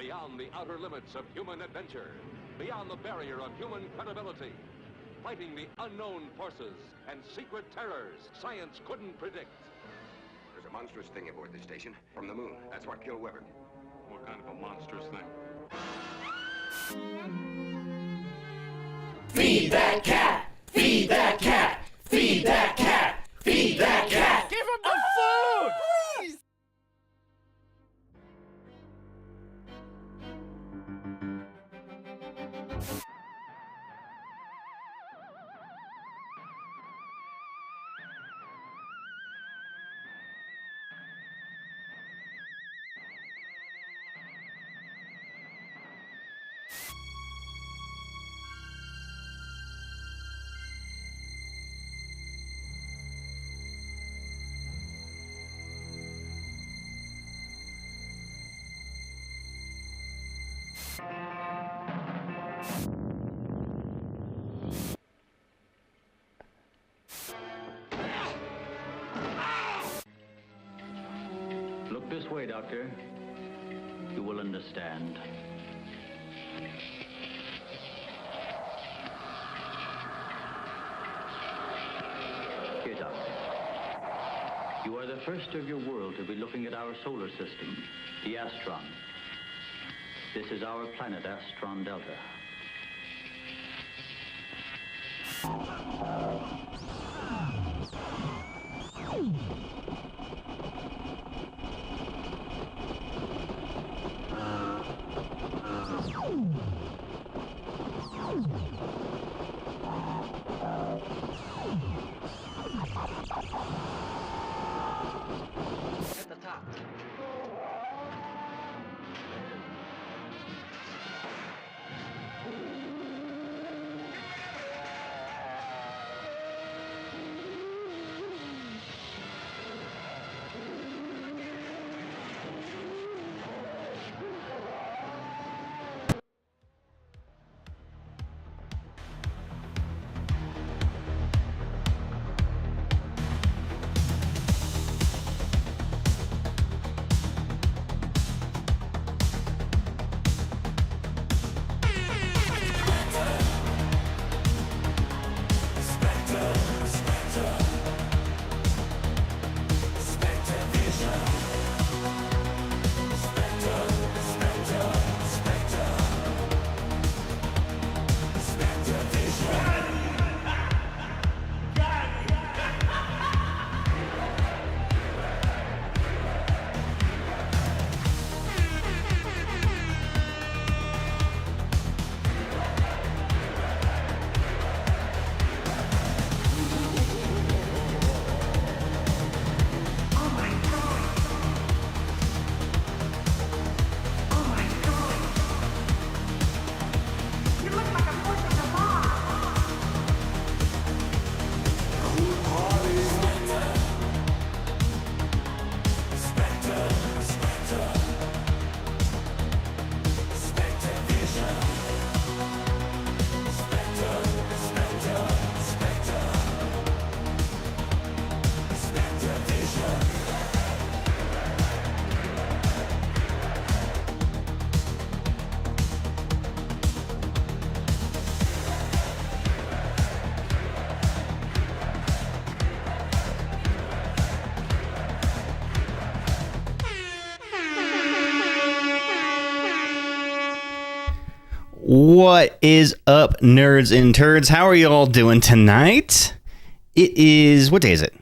beyond the outer limits of human adventure, beyond the barrier of human credibility, fighting the unknown forces and secret terrors science couldn't predict. There's a monstrous thing aboard this station from the moon. That's what killed Weber. What kind of a monstrous thing? Feed that cat! Feed that cat! Feed that cat! Feed that cat! Give him the food! Look this way, Doctor. You will understand. Here, Doctor. You are the first of your world to be looking at our solar system, the Astron. This is our planet, Astron Delta. At the top. What is up, nerds and turds? How are you all doing tonight? It is, what day is it?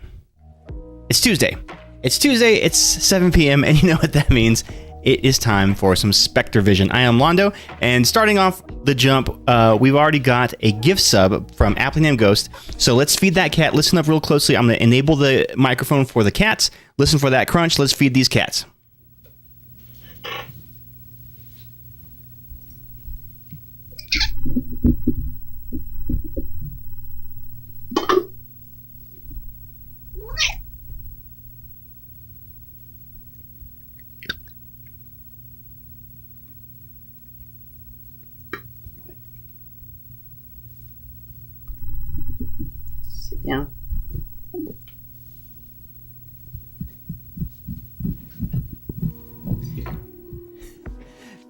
It's Tuesday. It's 7 p.m. and you know what that means. It is time for some Spectre Vision. I am Londo, and starting off the jump, we've already got a gift sub from Aptly Named Ghost. So let's feed that cat. Listen up real closely. I'm going to enable the microphone for the cats. Listen for that crunch. Let's feed these cats. Sit down.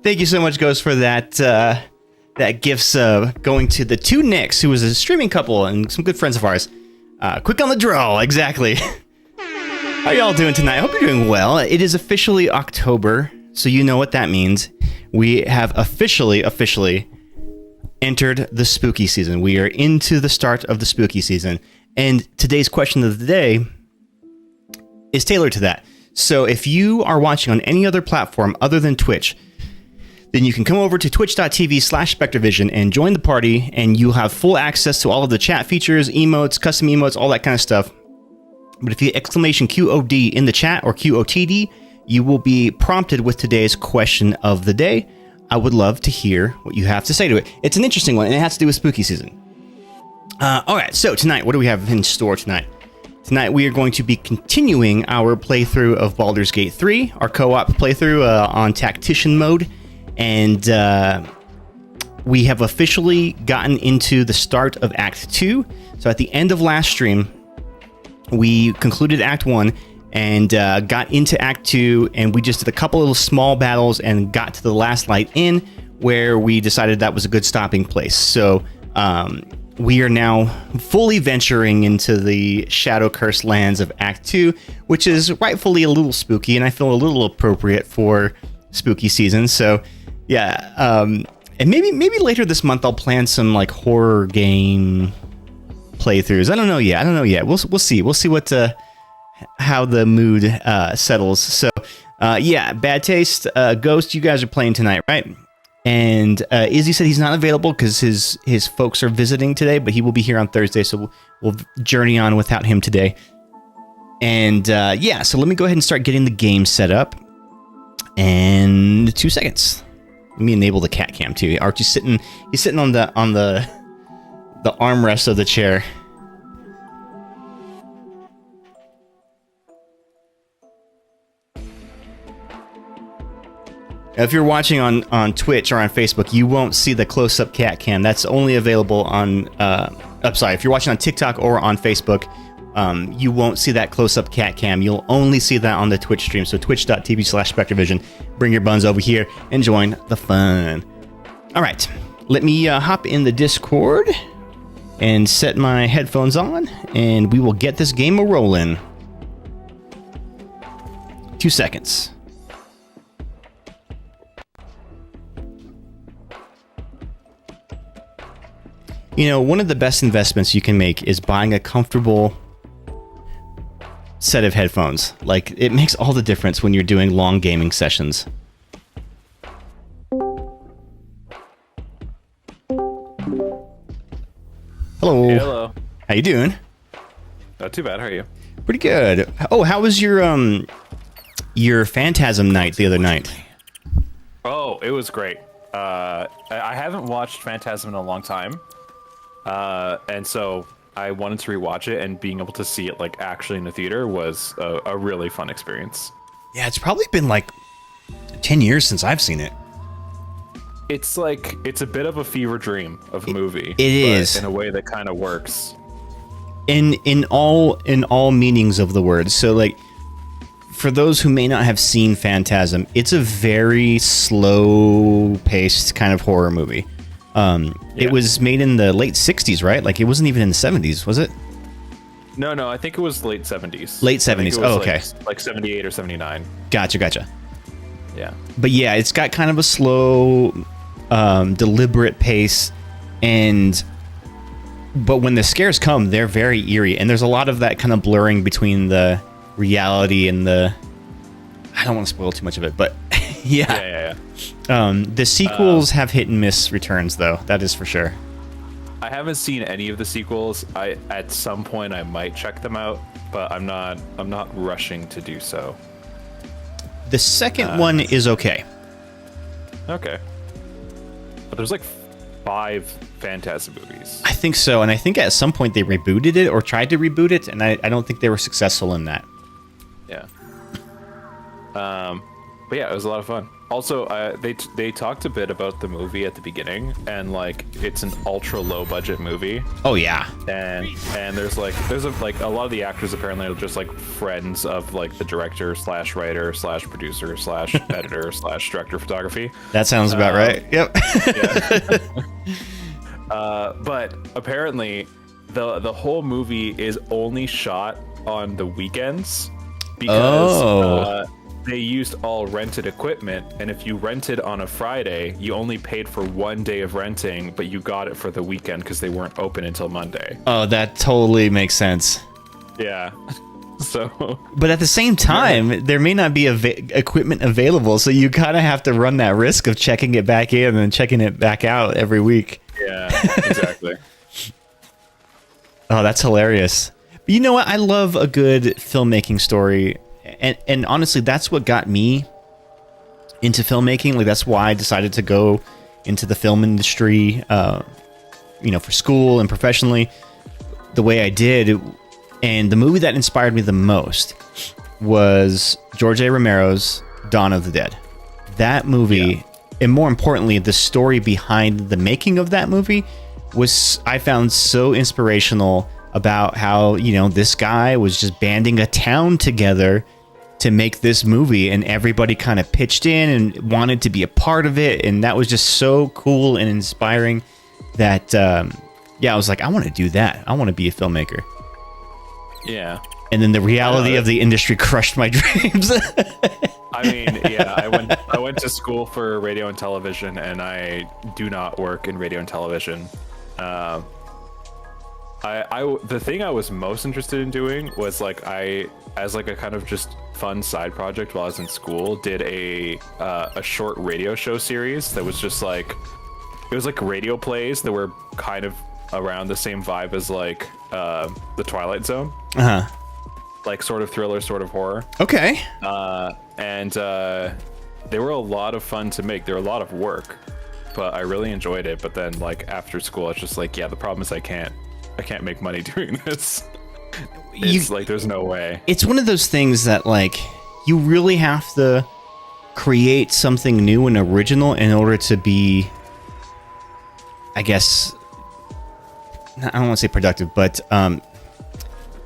Thank you so much, Ghost, for that. That gifts going to the two Nicks, who was a streaming couple and some good friends of ours. Quick on the draw, exactly. How y'all doing tonight? I hope you're doing well. It is officially October, so you know what that means. We have officially entered the spooky season. We are into the start of the spooky season. And today's question of the day is tailored to that. So if you are watching on any other platform other than Twitch, then you can come over to twitch.tv/SpectreVision and join the party, and you'll have full access to all of the chat features, emotes, custom emotes, all that kind of stuff. But if you exclamation QOD in the chat or QOTD, you will be prompted with today's question of the day. I would love to hear what you have to say to it. It's an interesting one, and it has to do with spooky season. All right, so tonight, what do we have in store tonight? Tonight, we are going to be continuing our playthrough of Baldur's Gate 3, our co-op playthrough on Tactician mode. And we have officially gotten into the start of Act 2. So at the end of last stream, we concluded Act 1 and got into Act 2, and we just did a couple of small battles and got to the last light inn, where we decided that was a good stopping place. So we are now fully venturing into the shadow-cursed lands of Act 2, which is rightfully a little spooky, and I feel a little appropriate for spooky season. So yeah, and maybe later this month I'll plan some like horror game playthroughs. I don't know yet. We'll see. We'll see what how the mood settles. So yeah, Bad Taste, Ghost, you guys are playing tonight, right? And Izzy said he's not available because his folks are visiting today, but he will be here on Thursday, so we'll journey on without him today. And yeah, so let me go ahead and start getting the game set up. And 2 seconds. Let me enable the cat cam too. Archie's sitting. He's sitting on the armrest of the chair. If you're watching on Twitch or on Facebook, you won't see the close-up cat cam. That's only available on. I'm sorry. If you're watching on TikTok or on Facebook, you won't see that close-up cat cam. You'll only see that on the Twitch stream. So twitch.tv/SpectreVision. Bring your buns over here and join the fun. All right, let me hop in the Discord and set my headphones on, and we will get this game a-rolling. 2 seconds. You know, one of the best investments you can make is buying a comfortable set of headphones. Like, it makes all the difference when you're doing long gaming sessions. Hello. Hey, hello. How you doing? Not too bad. How are you? Pretty good. Oh, how was your Phantasm night the other night? Oh, it was great. I haven't watched Phantasm in a long time, and so I wanted to rewatch it, and being able to see it like actually in the theater was a really fun experience. Yeah, it's probably been like 10 years since I've seen it. It's like, it's a bit of a fever dream of a movie. It is. In a way that kind of works. In all meanings of the word. So like, for those who may not have seen Phantasm, it's a very slow-paced kind of horror movie. It was made in the late 60s, right? Like, it wasn't even in the 70s, was it? No, I think it was late 70s. Late 70s. Oh, okay. Like 78 or 79. Gotcha. Yeah. But yeah, it's got kind of a slow, deliberate pace, but when the scares come, they're very eerie, and there's a lot of that kind of blurring between the reality and the... I don't want to spoil too much of it, but yeah. The sequels have hit and miss returns, though. That is for sure. I haven't seen any of the sequels. At some point I might check them out, but I'm not rushing to do so. The second one is okay. Okay. But there's like 5 Phantasm movies. I think so, and I think at some point they rebooted it or tried to reboot it, and I don't think they were successful in that. Yeah. But but yeah, it was a lot of fun. Also, they talked a bit about the movie at the beginning, and like it's an ultra low budget movie, Oh yeah. and there's a lot of the actors apparently are just like friends of like the director slash writer slash producer slash editor slash director of photography. That sounds about right. Yep. But apparently, the whole movie is only shot on the weekends because they used all rented equipment, and if you rented on a Friday, you only paid for 1 day of renting, but you got it for the weekend because they weren't open until Monday. Oh, that totally makes sense. Yeah. So. But at the same time, there may not be equipment available, so you kind of have to run that risk of checking it back in and then checking it back out every week. Yeah, exactly. Oh, that's hilarious. But you know what? I love a good filmmaking story. And honestly, that's what got me into filmmaking. Like, that's why I decided to go into the film industry, for school and professionally the way I did. And the movie that inspired me the most was George A. Romero's Dawn of the Dead. That movie, and more importantly, the story behind the making of that movie was, I found, so inspirational about how, this guy was just banding a town together to make this movie, and everybody kind of pitched in and wanted to be a part of it, and that was just so cool and inspiring that I was like, I want to do that. I want to be a filmmaker. Yeah. And then the reality of the industry crushed my dreams. I mean, yeah, I went to school for radio and television, and I do not work in radio and television. The thing I was most interested in doing was as a kind of just fun side project while I was in school, did a short radio show series that was just like, it was like radio plays that were kind of around the same vibe as like the Twilight Zone. Like sort of thriller, sort of horror. Okay. And they were a lot of fun to make. They were a lot of work, but I really enjoyed it. But then like after school, it's just like, yeah, the problem is I can't make money doing this. It's like, there's no way. It's one of those things that like you really have to create something new and original in order to be, I guess, I don't want to say productive, but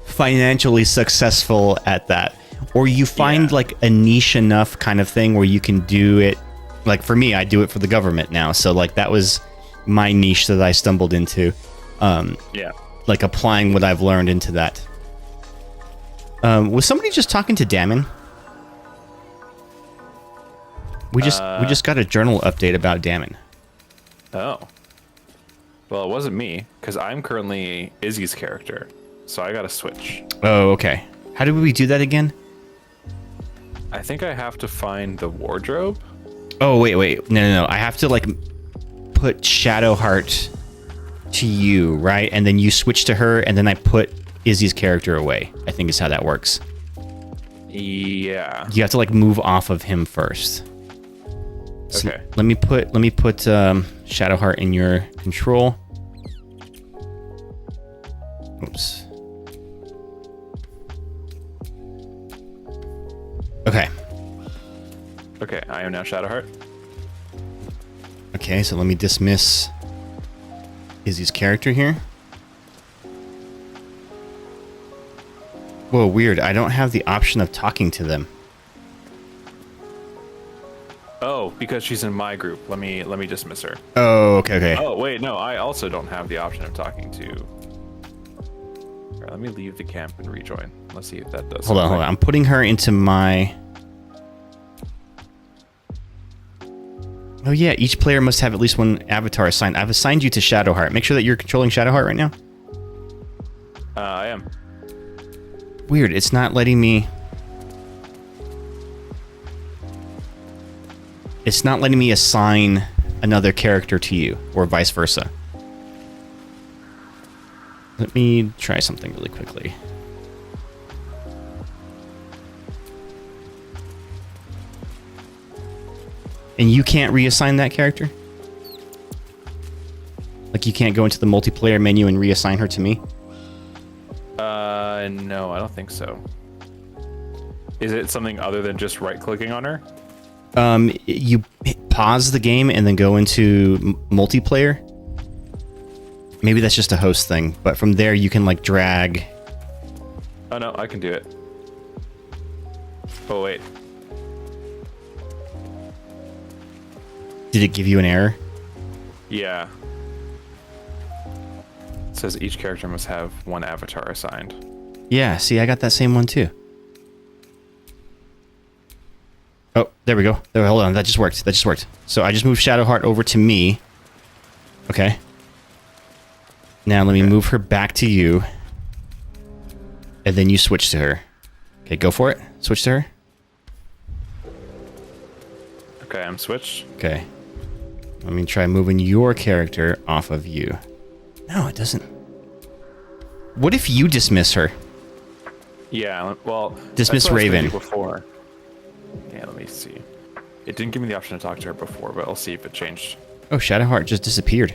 financially successful at that. Or you find like a niche enough kind of thing where you can do it. Like for me, I do it for the government now. So like that was my niche that I stumbled into. Like applying what I've learned into that. Was somebody just talking to Damon? We just got a journal update about Damon. Oh. Well, it wasn't me, because I'm currently Izzy's character, so I gotta switch. Oh, okay. How did we do that again? I think I have to find the wardrobe. Oh, wait. No. I have to, like, put Shadowheart to you, right? And then you switch to her, and then I put Izzy's character away. I think is how that works. Yeah. You have to, like, move off of him first. So okay. Let me put Shadowheart in your control. Oops. Okay. Okay, I am now Shadowheart. Okay, so let me dismiss Izzy's character here. Whoa, weird. I don't have the option of talking to them. Oh, because she's in my group. Let me dismiss her. Oh, okay. Oh, wait, no, I also don't have the option of talking to. All right, let me leave the camp and rejoin. Let's see if that does. Hold on. I'm putting her into my. Oh yeah, each player must have at least one avatar assigned. I've assigned you to Shadowheart. Make sure that you're controlling Shadowheart right now. I am. Weird, it's not letting me. It's not letting me assign another character to you, or vice versa. Let me try something really quickly. And you can't reassign that character? Like you can't go into the multiplayer menu and reassign her to me? No, I don't think so. Is it something other than just right-clicking on her? You pause the game and then go into multiplayer. Maybe that's just a host thing, but from there you can like drag. Oh no, I can do it. Oh wait. Did it give you an error? Yeah. It says each character must have one avatar assigned. Yeah, see, I got that same one too. Oh, there we go. There, hold on, that just worked. That just worked. So I just moved Shadowheart over to me. Okay. Now let me move her back to you. And then you switch to her. Okay, go for it. Switch to her. Okay, I'm switched. Okay. Let me try moving your character off of you. No, it doesn't. What if you dismiss her? Yeah, well, Dismiss that's what I was gonna Raven. do before. Yeah, let me see. It didn't give me the option to talk to her before, but I'll see if it changed. Oh, Shadowheart just disappeared.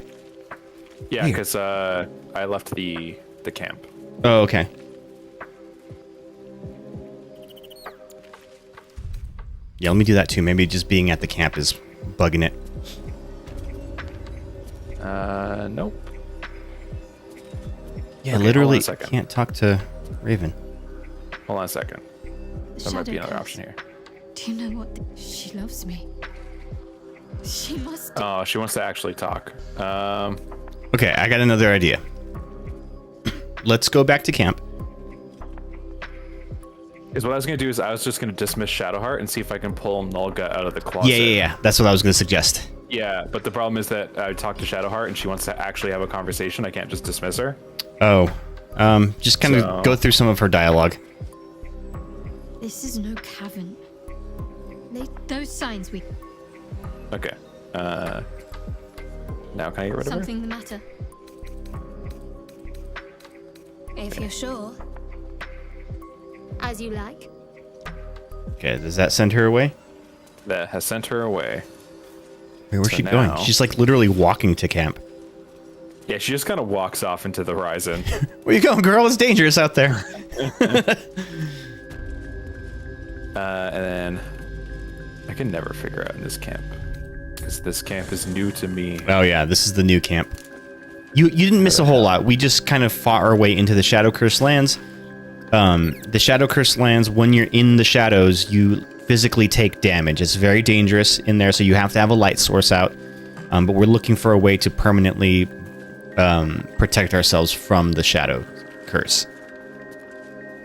Yeah, Weird. because I left the camp. Oh, okay. Yeah, let me do that too. Maybe just being at the camp is bugging it. Nope. Yeah, Okay, literally hold on a second. can't talk to Raven. Hold on a second. There might be another Shadow option here. Do you know what? She loves me. She must. Oh, she wants to actually talk. Okay, I got another idea. Let's go back to camp. Is what I was gonna do is I was just gonna dismiss Shadowheart and see if I can pull Nulga out of the closet. Yeah. That's what I was going to suggest. Yeah, but the problem is that I talked to Shadowheart and she wants to actually have a conversation. I can't just dismiss her. Oh, just kind So- of go through some of her dialogue. This is no cavern. Those signs we. Okay. Now can I get rid of her? Something the matter? If you're sure. As you like. Okay, does that send her away? That has sent her away. Wait, where's So she going? now- She's like literally walking to camp. Yeah, she just kind of walks off into the horizon. Where you going, girl? It's dangerous out there. And then I can never figure out in this camp because this camp is new to me. Oh yeah, this is the new camp. You didn't miss a whole lot. We just kind of fought our way into the Shadow Curse lands. The Shadow Curse lands, when you're in the shadows, you physically take damage. It's very dangerous in there, so you have to have a light source out. But we're looking for a way to permanently protect ourselves from the Shadow Curse.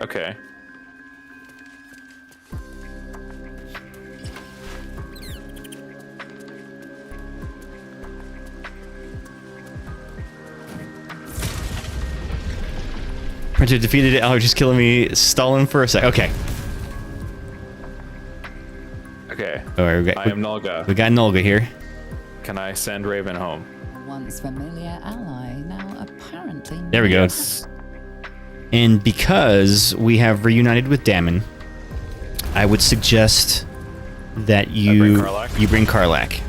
Okay. Printer defeated it. Allergies killing me. Stalling for a sec. Okay. Okay. All right, we I am Nulga. got Nulga here. Can I send Raven home? Once familiar ally, now apparently. There we go. Yes. And because we have reunited with Damon, I would suggest that bring you Karlach? bring Karlach,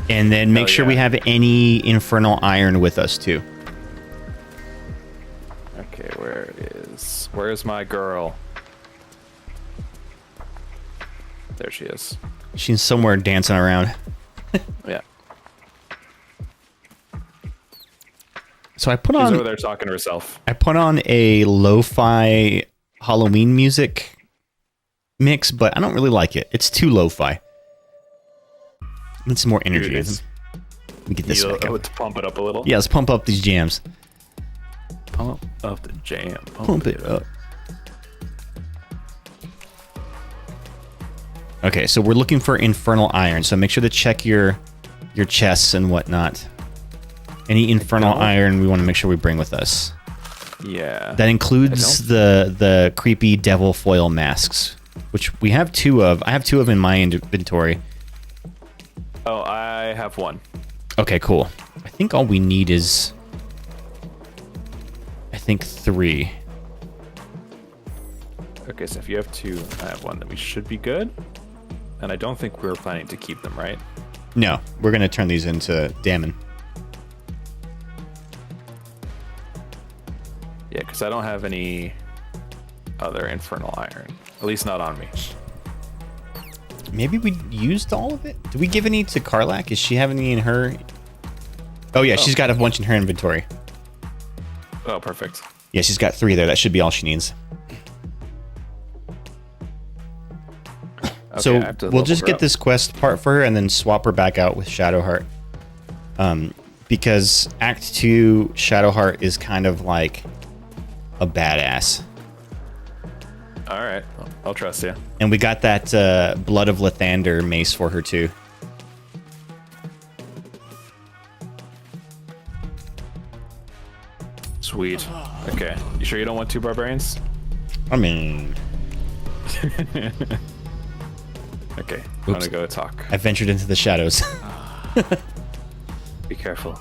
and then make Hell sure we yeah. have any infernal iron with us too. Okay, where's my girl? There she is. She's somewhere dancing around. Yeah. So I put She's over on there talking to herself. a lo-fi Halloween music mix, but I don't really like it. It's too lo-fi. It's more energy. It is. Let me get this back up. To pump it up a little. Yeah, let's pump up these jams. Pump up the jam. Pump it up. Okay, so we're looking for infernal iron. So make sure to check your chests and whatnot. Any infernal iron we want to make sure we bring with us. Yeah. That includes the creepy devil foil masks, which we have 2 of. I have 2 of in my inventory. Oh, I have 1. Okay, cool. I think all we need is, 3. Okay, so if you have 2, I have 1, then we should be good. And I don't think we were planning to keep them, right? No, we're gonna turn these into Damon. Yeah, because I don't have any other infernal iron. At least not on me. maybe we used all of it. Did we give any to Karlak? Is she have any in her? Oh yeah, she's got a bunch in her inventory. Oh, perfect. Yeah, she's got 3 there. That should be all she needs. Okay, So I have to we'll level just her get up. this quest part for her and then swap her back out with Shadowheart. Because Act 2 Shadowheart is kind of like a badass. All right, I'll trust you. And we got that Blood of Lathander mace for her too. Sweet. Okay, you sure you don't want 2 barbarians? I mean, Okay, I'm gonna go talk. I ventured into the shadows. Be careful.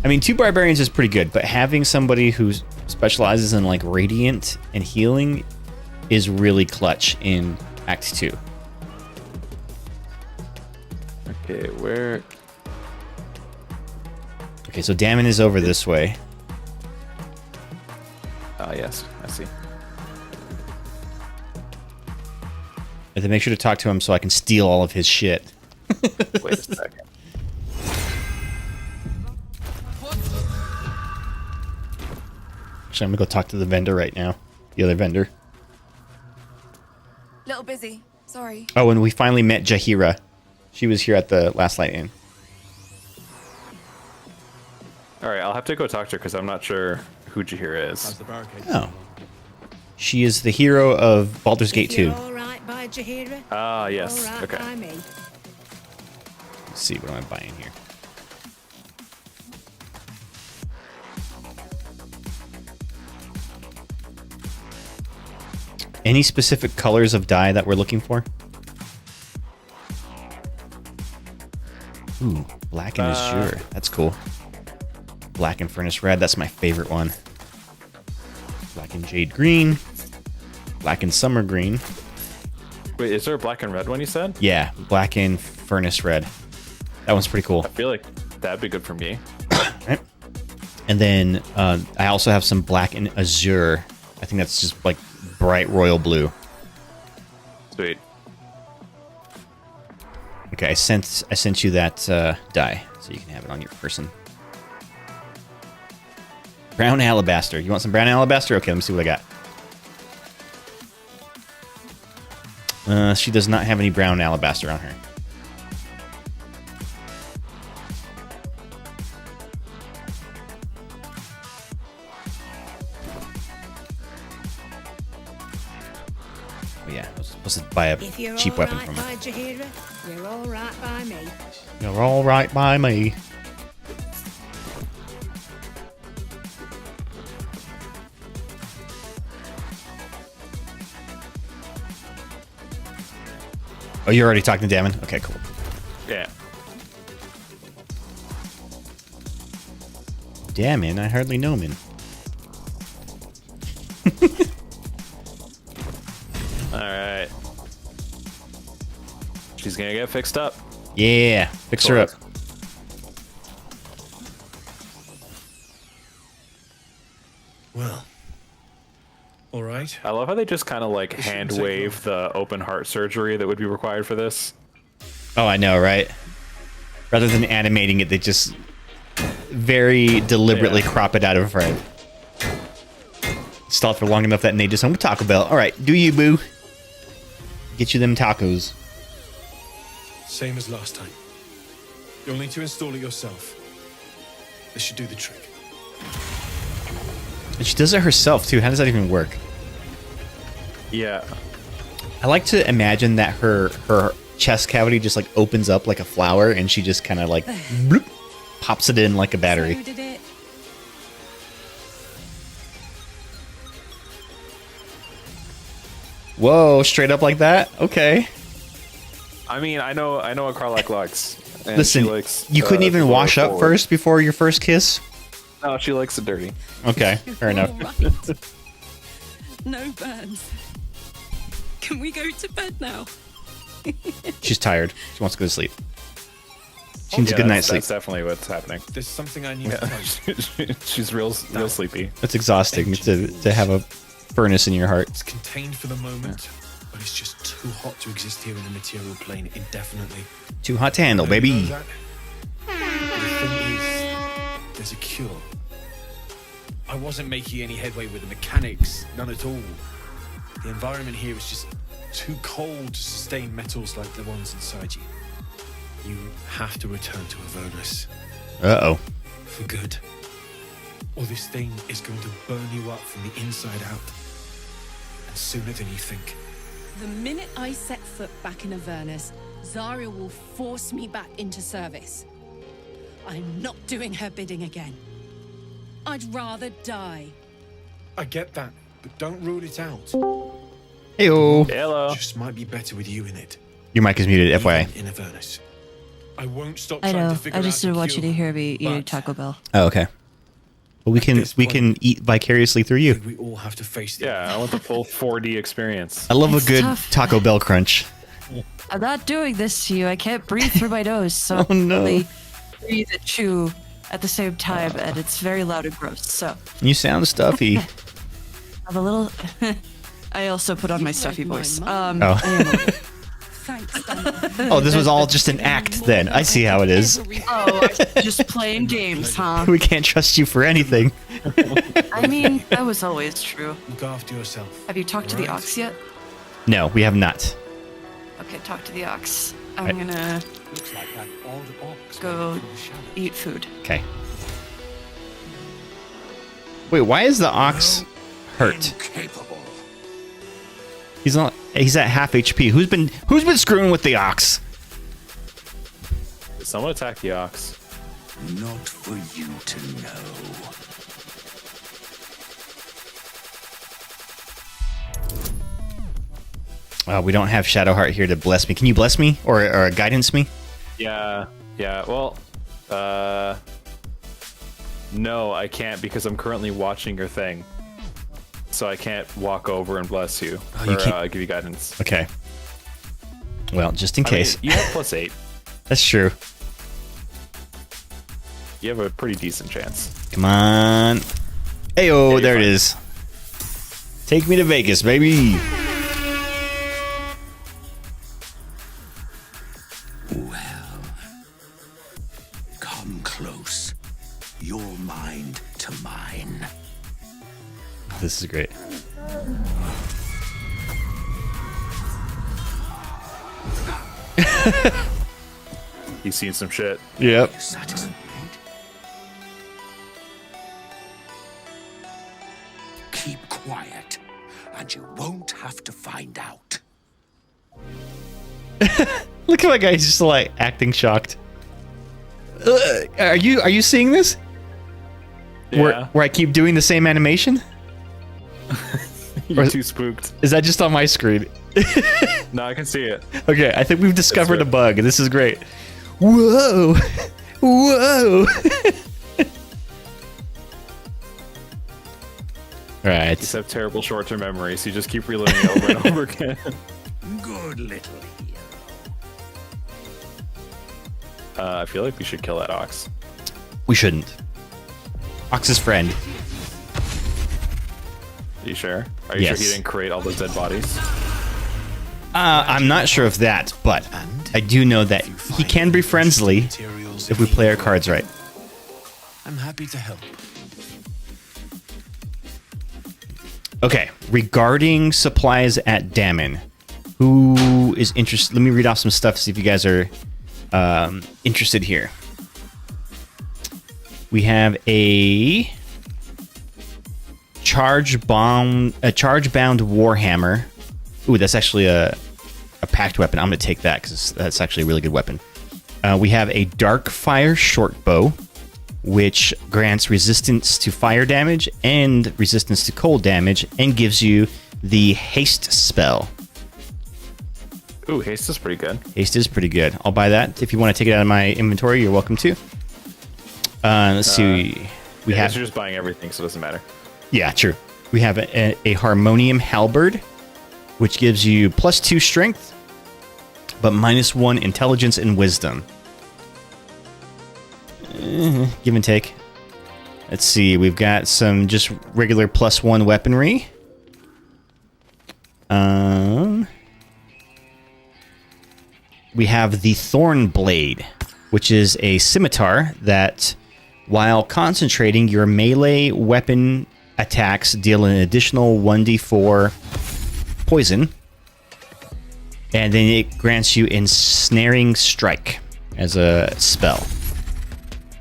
I mean, 2 barbarians is pretty good, but having somebody who specializes in like radiant and healing is really clutch in Act 2. Okay, where? Okay, so Damon is over this way. Ah, yes, I see. I have to make sure to talk to him so I can steal all of his shit. Wait a second. Actually, I'm gonna go talk to the vendor right now. The other vendor. Little busy. Sorry. Oh, and we finally met Jaheira. She was here at the last light inn. All right, I'll have to go talk to her because I'm not sure who Jaheira is. Oh. She is the hero of Baldur's Gate 2. All right by Jaheira? Ah, yes. All right Okay. by me. Let's see, what am I buying here? Any specific colors of dye that we're looking for? Ooh, black and azure. That's cool. Black and furnace red. That's my favorite one. Black and jade green. Black and summer green. Wait, is there a black and red one you said? Yeah, black and furnace red. That one's pretty cool. I feel like that'd be good for me. Right. And then I also have some black and azure. I think that's just like bright royal blue. Sweet. Okay, I sent you that dye, so you can have it on your person. Brown alabaster. You want some brown alabaster? Okay, let me see what I got. She does not have any brown alabaster on her. Oh yeah, I was supposed to buy a If you're cheap all weapon right from by her. Jaheira, you're all right by me. You're all right by me. Oh, you're already talking to Damon? Okay, cool. Yeah. Damon, I hardly know him. All right. She's gonna get fixed up. Yeah, fix her up. Well, all right. I love how they just kind of like hand wave the open heart surgery that would be required for this. Oh, I know, right? Rather than animating it, they just very deliberately crop it out of frame. Stalled for long enough that Nate just went with Taco Bell. All right, do you, boo? Get you them tacos. Same as last time. You'll need to install it yourself. This should do the trick. And she does it herself, too. How does that even work? Yeah. I like to imagine that her chest cavity just like opens up like a flower and she just kind of like bloop, pops it in like a battery. So did it. Whoa, straight up like that? Okay. I mean, I know what Karlak likes. And Listen, she likes, you couldn't even to wash lower up forward. first before your first kiss? No, she likes it dirty. Okay, fair enough. All right. No burns. Can we go to bed now? She's tired. She wants to go to sleep. She needs a good night's sleep. That's definitely what's happening. There's something I need to tell you. She's real sleepy. It's exhausting to have a furnace in your heart. It's contained for the moment, but it's just too hot to exist here in the material plane indefinitely. Too hot to handle, Now, you know baby. that? The thing is, there's a cure. I wasn't making any headway with the mechanics, none at all. The environment here is just too cold to sustain metals like the ones inside you. You have to return to Avernus Uh-oh. for good. Or this thing is going to burn you up from the inside out. And sooner than you think. The minute I set foot back in Avernus, Zarya will force me back into service. I'm not doing her bidding again. I'd rather die. I get that, but don't rule it out. Heyo. Hello. Just might be better with you in it. Your mic is muted, FYI. Even in Avernus. I won't stop I trying know. to figure I out just the didn't want you to cure, hear me eating but Taco Bell. Oh, okay. Well, we can eat vicariously through I you. think we all have to face the Yeah, I want the full 4D experience. I love It's a good tough. Taco Bell crunch. I'm not doing this to you. I can't breathe through my nose, so Oh, no. I really breathe and chew at the same time, and it's very loud and gross. So You sound stuffy. I'm a little. I also put on my stuffy voice. Oh. I am a little- Thanks, Daniel. Oh, this was all just an act then. I see how it is. Oh, just playing games, huh? We can't trust you for anything. I mean, that was always true. Look after yourself. Have you talked to the Right. ox yet? No, we have not. Okay, talk to the ox. I'm gonna Looks like that odd ox go from the shadows. eat food. Okay. Wait, why is the ox hurt? Incapable. He's not. He's at half HP. Who's been screwing with the ox? Someone attack the ox. Not for you to know. We don't have Shadowheart here to bless me. Can you bless me or guidance me? Yeah, well, no, I can't because I'm currently watching your thing. So I can't walk over and bless you Oh, you or can't- give you guidance. Okay. Well, just in I mean, case. you have +8. That's true. You have a pretty decent chance. Come on. Heyo, you're there it fine. is. Take me to Vegas, baby. Well, come close. Your mind to mine. This is great. He's seen some shit. Yep. Satisfied? Keep quiet, and you won't have to find out. Look at my guy. He's just like acting shocked. Are you seeing this? Yeah. Where I keep doing the same animation? You're too spooked. Is that just on my screen? No, I can see it. Okay, I think we've discovered a good. bug. This is great. Whoa! Whoa! You Alright. just have terrible short-term memory, so you just keep reliving it over and over again. Good little hero. I feel like we should kill that ox. We shouldn't. Ox's friend. Are you sure? Are you Yes. sure he didn't create all those dead bodies? I'm not sure of that, but I do know that he can be friendly Materials if we play our cards right. I'm happy to help. Okay, regarding supplies at Dammon, who is interested? Let me read off some stuff, see if you guys are interested here. We have a charge-bound Warhammer. Ooh, that's actually a packed weapon. I'm going to take that because that's actually a really good weapon. We have a Darkfire shortbow, which grants resistance to fire damage and resistance to cold damage, and gives you the haste spell. Ooh, haste is pretty good. Haste is pretty good. I'll buy that. If you want to take it out of my inventory, you're welcome to. Let's see. We I guess have, you're just buying everything, so it doesn't matter. yeah, true. We have a Harmonium Halberd, which gives you +2 strength, but -1 intelligence and wisdom. Give and take. Let's see. We've got some just regular +1 weaponry. we have the Thorn Blade, which is a scimitar that, while concentrating, your melee weapon attacks deal an additional 1d4 poison, and then it grants you Ensnaring Strike as a spell.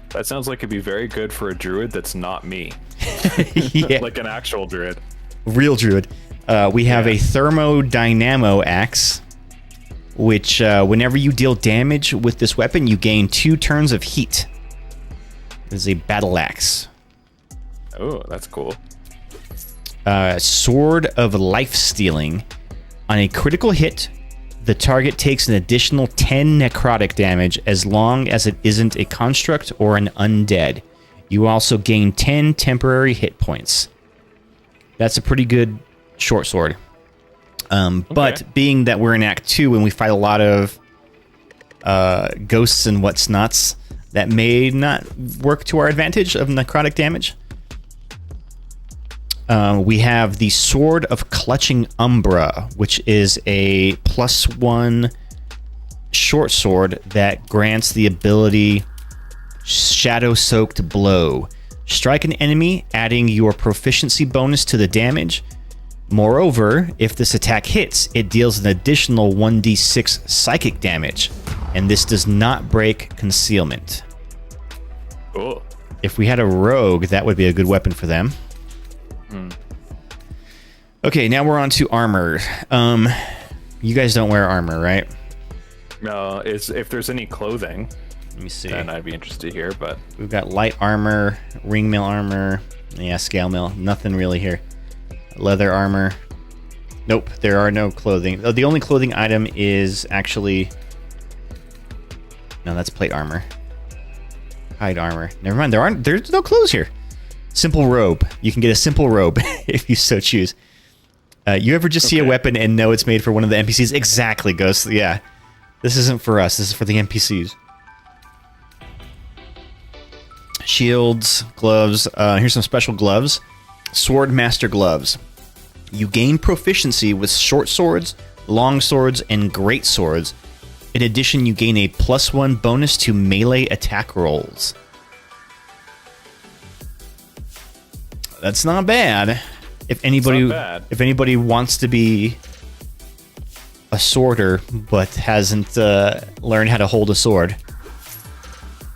That sounds like it'd be very good for a druid that's not me. Yeah. Like an actual druid. Real druid. We have a Thermodynamo Axe, which whenever you deal damage with this weapon, you gain 2 turns of heat. This is a battle axe. Oh, that's cool. Sword of Life Stealing. On a critical hit, the target takes an additional 10 necrotic damage as long as it isn't a construct or an undead. You also gain 10 temporary hit points. That's a pretty good short sword. But being that we're in Act 2 and we fight a lot of ghosts and what's nots, that may not work to our advantage of necrotic damage. We have the Sword of Clutching Umbra, which is a +1 short sword that grants the ability Shadow-Soaked Blow. Strike an enemy, adding your proficiency bonus to the damage. Moreover, if this attack hits, it deals an additional 1d6 psychic damage, and this does not break concealment. Cool. If we had a rogue, that would be a good weapon for them. Okay, now we're on to armor. You guys don't wear armor, right? No, if there's any clothing, let me see. Then I'd be interested to hear, but we've got light armor, ring mail armor, yeah, scale mail. Nothing really here. Leather armor. Nope, there are no clothing. The only clothing item is actually... No, that's plate armor. Hide armor. Never mind, there's no clothes here. Simple robe. You can get a simple robe if you so choose. You ever just see a weapon and know it's made for one of the NPCs? Exactly, Ghost. Yeah. This isn't for us. This is for the NPCs. Shields, gloves. Here's some special gloves. Sword Master gloves. You gain proficiency with short swords, long swords, and great swords. In addition, you gain a +1 bonus to melee attack rolls. That's not bad. If anybody wants to be a sworder but hasn't learned how to hold a sword.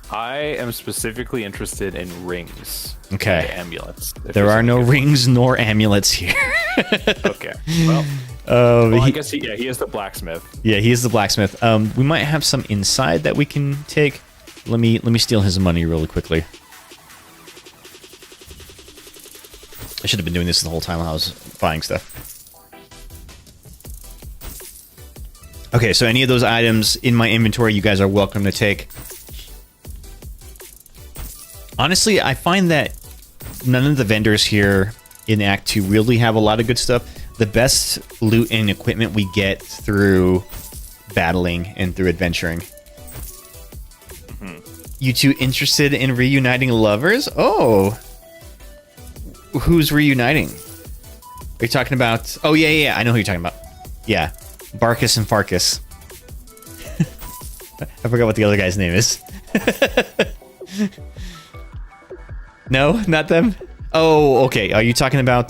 I am specifically interested in rings. Okay. Like amulets. There are no rings nor amulets here. Okay. Well, I guess he is the blacksmith. Yeah, he is the blacksmith. We might have some inside that we can take. Let me steal his money really quickly. I should have been doing this the whole time while I was buying stuff. Okay, so any of those items in my inventory, you guys are welcome to take. Honestly, I find that none of the vendors here in Act 2 really have a lot of good stuff. The best loot and equipment we get through battling and through adventuring. You two interested in reuniting lovers? Oh. Who's reuniting? Are you talking about... Oh, yeah, I know who you're talking about. Yeah. Barkus and Farkus. I forgot what the other guy's name is. No, not them? Oh, okay. Are you talking about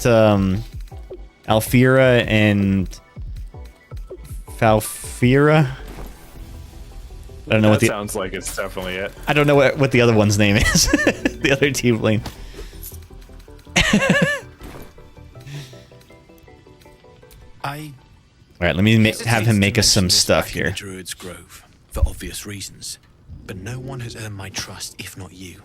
Alfira and Falfira? I don't know what the... sounds like it's definitely it. I don't know what the other one's name is. The other team lane. Alright, let me have him make us some stuff here. Druid's Grove, for obvious reasons. But no one has earned my trust, if not you.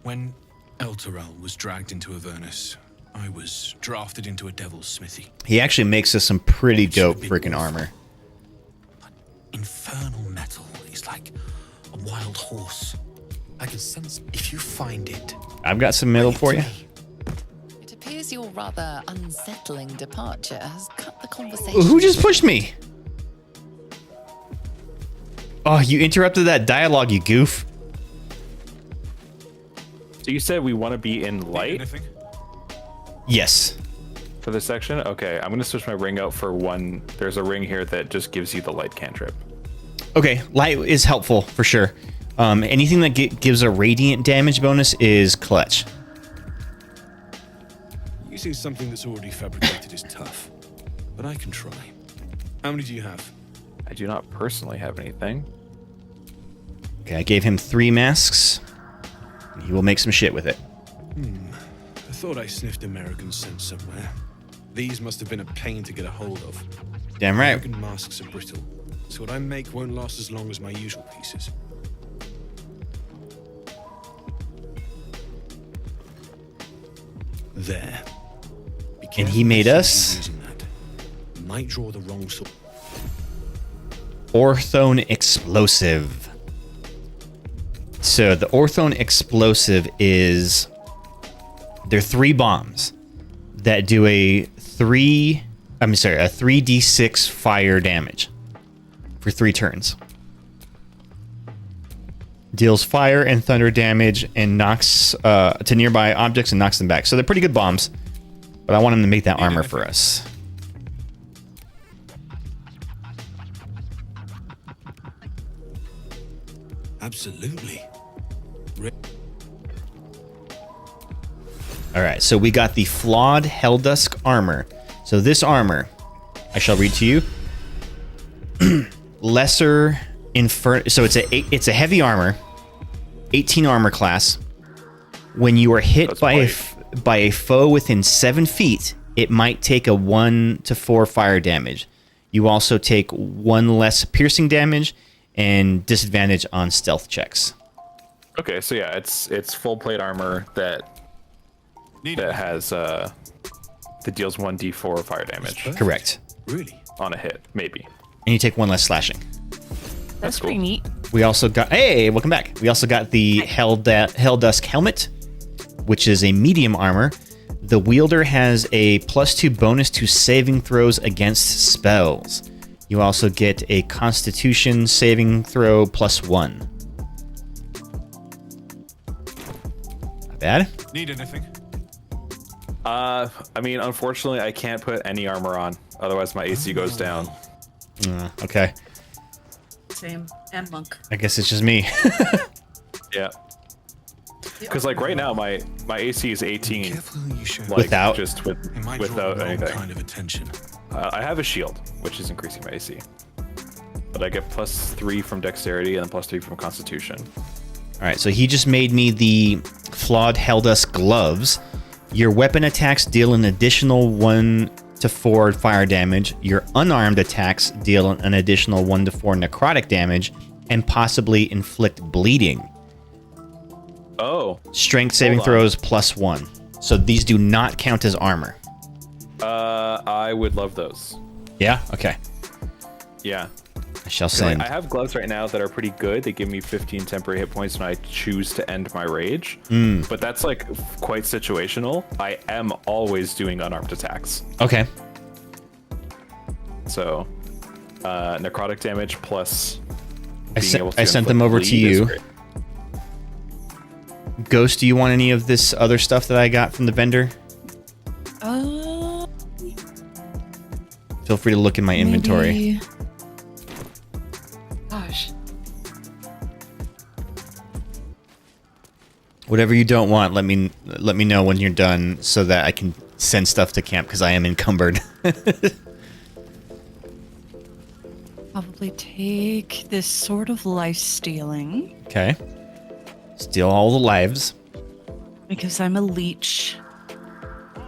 When Elturel was dragged into Avernus, I was drafted into a devil's smithy. He actually makes us some pretty dope freaking armor. But infernal metal is like a wild horse. I can sense if you find it. I've got some metal for you. It appears your rather unsettling departure has cut the conversation. Who just pushed me? Oh, you interrupted that dialogue, you goof. So you said we want to be in light? Yes. For this section? Okay, I'm going to switch my ring out for one. There's a ring here that just gives you the light cantrip. Okay, light is helpful for sure. Anything that gives a radiant damage bonus is clutch. Using something that's already fabricated is tough, but I can try. How many do you have? I do not personally have anything. Okay, I gave him 3 masks. He will make some shit with it. I thought I sniffed American scent somewhere. These must have been a pain to get a hold of. Damn right. American masks are brittle, so what I make won't last as long as my usual pieces. There. Be And he careful made of us using that. Might draw the wrong sort. Orthone Explosive. So the Orthone Explosive is... They're 3 bombs that do a 3d6 fire damage for 3 turns. Deals fire and thunder damage and knocks to nearby objects and knocks them back. So they're pretty good bombs, but I want him to make that armor for us. Absolutely. All right, so we got the Flawed Helldusk armor. So this armor, I shall read to you. Lesser Inferno. So it's a heavy armor, 18 armor class. When you are hit by a foe within 7 feet, it might take a 1 to 4 fire damage. You also take 1 less piercing damage and disadvantage on stealth checks. Okay, so yeah, it's full plate armor that has that deals 1d4 fire damage. Correct. Really? On a hit, maybe. And you take 1 less slashing. That's pretty neat. We also got... Hey, welcome back. We also got the Helldusk helmet, which is a medium armor. The wielder has a +2 bonus to saving throws against spells. You also get a Constitution saving throw +1. Not bad. Need anything? I mean, unfortunately, I can't put any armor on. Otherwise, my AC goes down. Okay. Same. And monk. I guess it's just me. Yeah. Because like right now, my AC is 18. Like, Without? Just without without anything. kind of attention. I have a shield, which is increasing my AC. But I get +3 from dexterity and then +3 from constitution. All right, so he just made me the Flawed Helldusk gloves. Your weapon attacks deal an additional 1 to 4 fire damage. Your unarmed attacks deal an additional 1 to 4 necrotic damage and possibly inflict bleeding. Oh. Strength saving throws +1. So these do not count as armor. I would love those. Yeah? Okay. Yeah. I shall send. I have gloves right now that are pretty good. They give me 15 temporary hit points when I choose to end my rage. But that's like quite situational. I am always doing unarmed attacks. Okay. So, necrotic damage plus I being able to sent them inflict over to bleed is you. great. Ghost, do you want any of this other stuff that I got from the vendor? Feel free to look in my inventory. Maybe... Gosh. Whatever you don't want, let me know when you're done so that I can send stuff to camp because I am encumbered. Probably take this sort of life stealing. Okay. Steal all the lives. Because I'm a leech.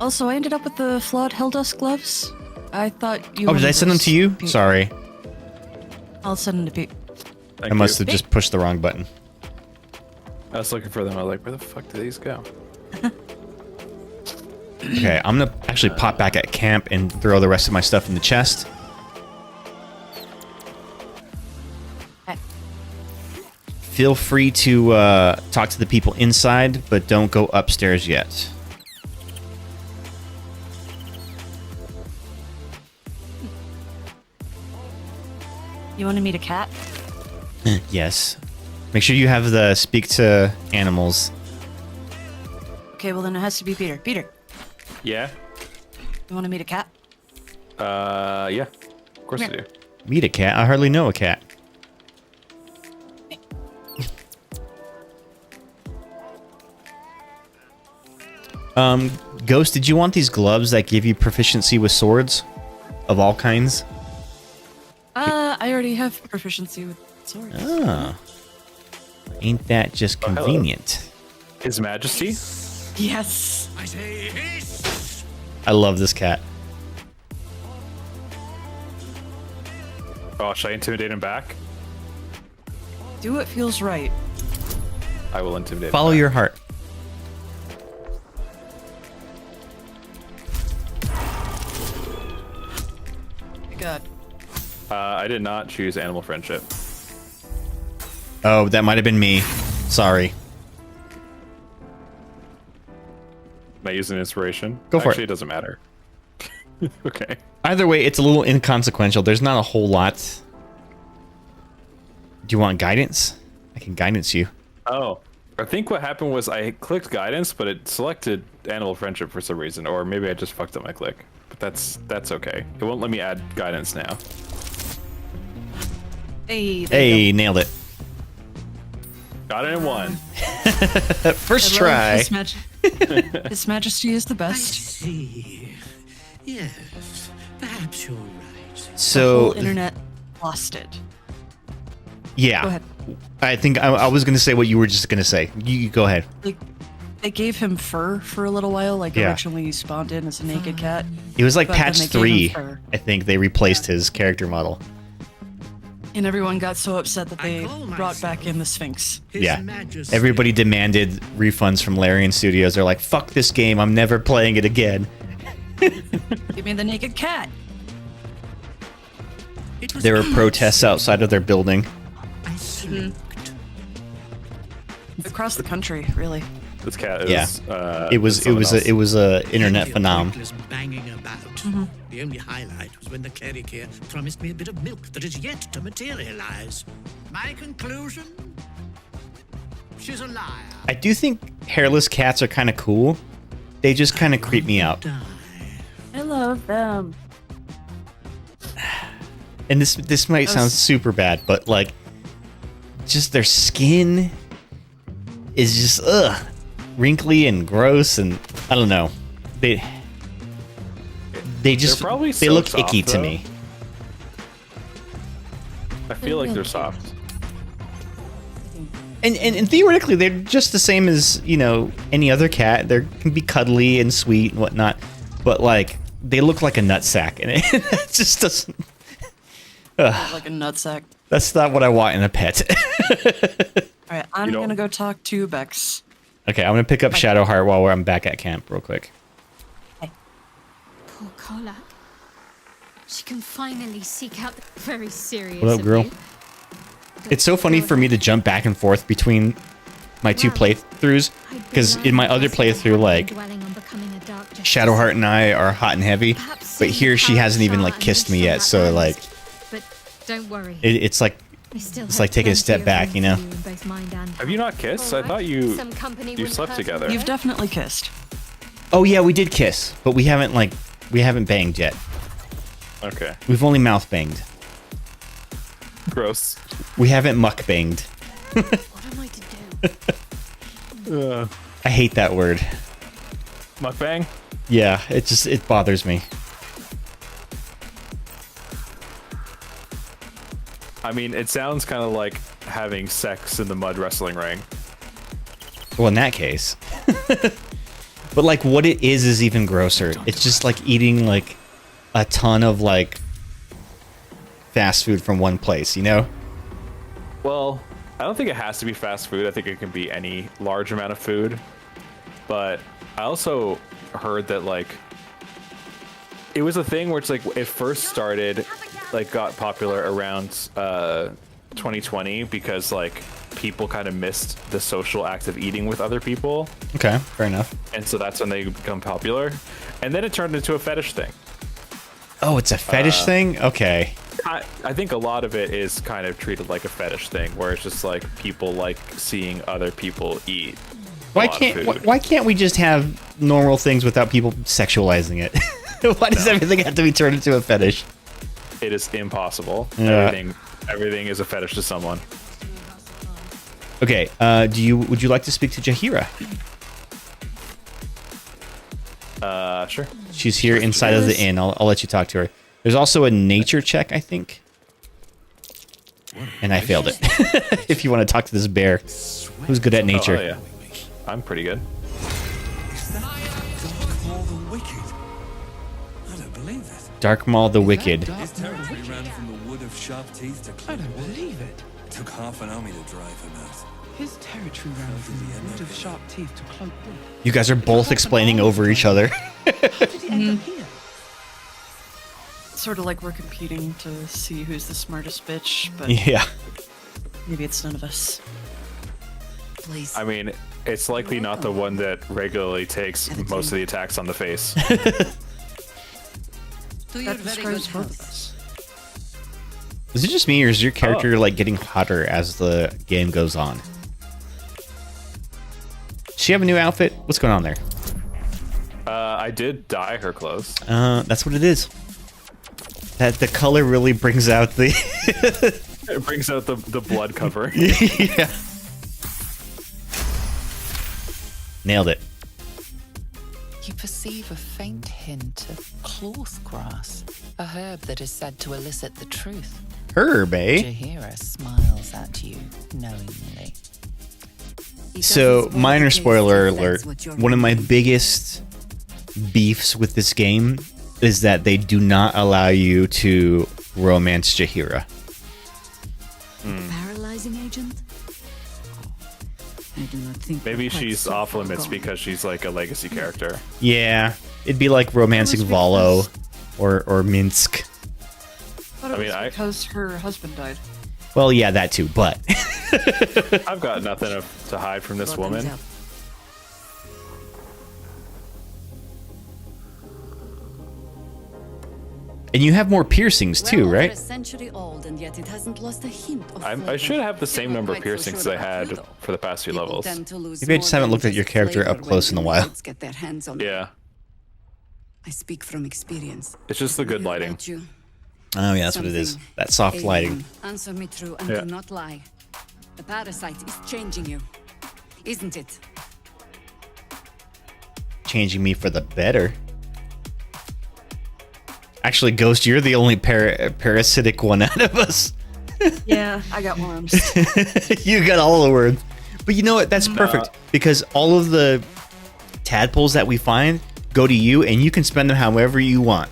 Also, I ended up with the Flawed Helldusk gloves. I thought you... Oh, did I send them to you? Sorry. I'll send them to Pete. I must have just pushed the wrong button. I was looking for them. I was like, where the fuck do these go? Okay, I'm gonna actually pop back at camp and throw the rest of my stuff in the chest. Feel free to talk to the people inside, but don't go upstairs yet. You want to meet a cat? Yes. Make sure you have the speak to animals. Okay, well then it has to be Peter. Peter, Yeah. you want to meet a cat? Yeah. Of course I Come do. Meet a cat? I hardly know a cat. Ghost, did you want these gloves that give you proficiency with swords of all kinds? I already have proficiency with swords. Ah. Ain't that just convenient? His Majesty? Yes. I love this cat. Oh, should I intimidate him back? Do what feels right. I will intimidate Follow him back. your heart. God. I did not choose animal friendship. Oh, that might have been me. Sorry. Am I using inspiration? Go for it. Actually, it doesn't matter. Okay. Either way, it's a little inconsequential. There's not a whole lot. Do you want guidance? I can guidance you. Oh, I think what happened was I clicked guidance, but it selected animal friendship for some reason, or maybe I just fucked up my click. But that's okay. It won't let me add guidance now. Hey, there you Hey, nailed it. Got it in one. First go. I try. love His Majesty is the best. See. Yes, perhaps you're right. The whole So, internet lost it. yeah. Go ahead. I think I was going to say what you were just going to say. You go ahead. Like, they gave him fur for a little while. Like Yeah. originally he spawned in as a naked cat. It was like But then patch they gave 3. him fur. I think they replaced his character model. And everyone got so upset that they call brought back in the Sphinx. His Yeah. Majesty. Everybody demanded refunds from Larian Studios. They're like, fuck this game. I'm never playing it again. Give me the naked cat. It was There were easy. protests outside of their building. I slipped. Across the country, really. This cat is. Yeah. It was a internet Plenty of phenomenon. pointless banging about. The only highlight was when the cleric here promised me a bit of milk that is yet to materialize. My conclusion? She's a liar. I do think hairless cats are kind of cool. They just kind of creep me out. I love them. And this might sound super bad, but like, just their skin is just wrinkly and gross, and I don't know. They just They're probably they so look soft, icky to though. me. I feel like they're soft. And theoretically, they're just the same as, you know, any other cat. They can be cuddly and sweet and whatnot, but like they look like a nutsack, and it just doesn't. Like a nutsack. That's not what I want in a pet. All right, I'm gonna go talk to Bex. Okay, I'm gonna pick up Shadowheart while I'm back at camp real quick. Poor Kolak. She can finally seek out the very serious. What up, of girl? you. It's so funny for me to jump back and forth between my two playthroughs, because in my other playthrough, like, Shadowheart and I are hot and heavy, but here she hasn't even like kissed me yet, so like, But don't worry. it's like taking a step back, you know. Have you not kissed? I thought you Some company you wouldn't slept hurt together. You've definitely kissed. Oh yeah, we did kiss, but we haven't banged yet. Okay. We've only mouth banged. Gross. We haven't muck banged. What am I to do? I hate that word. Mukbang? Yeah, it bothers me. I mean, it sounds kind of like having sex in the mud wrestling ring. Well, in that case. But like what it is even grosser. It's just like eating like a ton of like fast food from one place, you know? Well, I don't think it has to be fast food. I think it can be any large amount of food. But I also heard that like it was a thing where it's like it first started, like got popular around 2020 because like people kind of missed the social act of eating with other people. Okay, fair enough. And so that's when they become popular. And then it turned into a fetish thing. Oh, it's a fetish thing? Okay. I think a lot of it is kind of treated like a fetish thing, where it's just like people like seeing other people eat. Why can't we just have normal things without people sexualizing it? Why does everything have to be turned into a fetish? It is impossible. Yeah. Everything is a fetish to someone. Okay, would you like to speak to Jaheira? Sure. She's here inside of the inn. I'll let you talk to her. There's also a nature check, I think. And I failed it. If you want to talk to this bear, who's good at nature. Oh, yeah. I'm pretty good. Dark Maul the Wicked. His territory ran from the Wood of Sharp Teeth to I don't believe it. It took half an army to drive him out. His territory ran from the Wood of Sharp Teeth to Cloakwood. You guys are both explaining over each other. How did he end up here? Sort of like we're competing to see who's the smartest bitch, but Yeah. maybe it's none of us. Please. I mean, it's likely not the one that regularly takes most of the attacks on the face. That describes both of us. Is it just me, or is your character like getting hotter as the game goes on? Does she have a new outfit? What's going on there? I did dye her clothes. That's what it is. That the color really brings out the. It brings out the blood cover. Yeah. Nailed it. You perceive a faint hint of cloth grass, a herb that is said to elicit the truth. Herb, eh? Jaheira smiles at you knowingly. So, minor spoiler alert. One of my biggest beefs with this game is that they do not allow you to romance Jaheira. Paralyzing agent? I do not think Maybe we're quite she's so off far limits gone. because she's like a legacy character. Yeah, it'd be like romancing Valo or Minsk. But it was because her husband died. Well, yeah, that too, but I've got nothing to hide from this woman. and you have more piercings too, Well, over a right? century old, and yet it hasn't lost a hint of I should have the same number of piercings I had for the past few levels. Maybe I just haven't looked at your character up close in a while. Get their hands on Yeah, I speak from experience. it's just the good lighting. About you. Oh yeah, that's what it is. That soft Alien, lighting. Answer me true and Yeah. do not lie. The parasite is changing you, isn't it? Changing me for the better. Actually, Ghost, you're the only parasitic one out of us. Yeah, I got worms. You got all the words. But you know what? That's perfect. Because all of the tadpoles that we find go to you, and you can spend them however you want.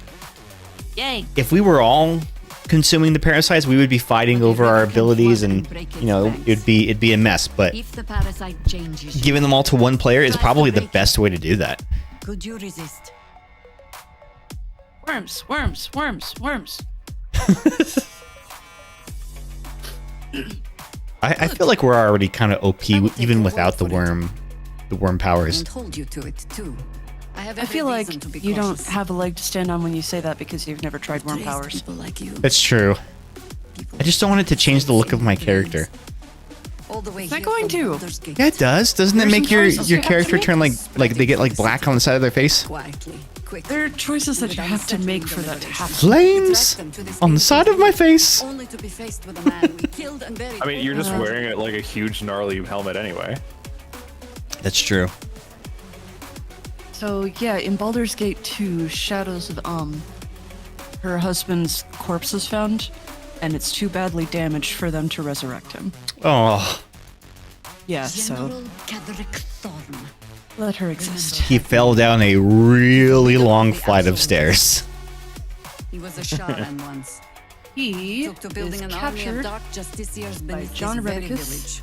Yay. If we were all consuming the parasites, we would be fighting over our abilities, and you know, it'd be a mess. But If the parasite changes you, giving them all to one player is probably the best way to do that. could you resist? Worms, worms, worms, worms. I feel like we're already kind of OP even without the worm powers. And hold you to it too. I have I every feel like reason to be you don't cautious. have a leg to stand on when you say that because you've never tried worm Raised powers. people like you. That's true. I just don't want it to change the look of my character. All the way Is that here going from to? Baldur's Gate. Yeah, it does. Doesn't it There's make some your choices you have to character make. turn like they get like black on the side of their face? Quietly, quick. There are choices that you have to make for that to happen. Flames on the side of my face. Only to be faced with a man we killed and buried. I mean, you're just wearing it like a huge gnarly helmet anyway. That's true. So yeah, in Baldur's Gate 2, Shadows of her husband's corpse is found, and it's too badly damaged for them to resurrect him. Oh, Yeah, so General Cadric Thorn. let her exist. he fell down a really long flight of stairs. He was a shaman once. He Took to building is an army of captured dark justiciars beneath John this very Redicus, village.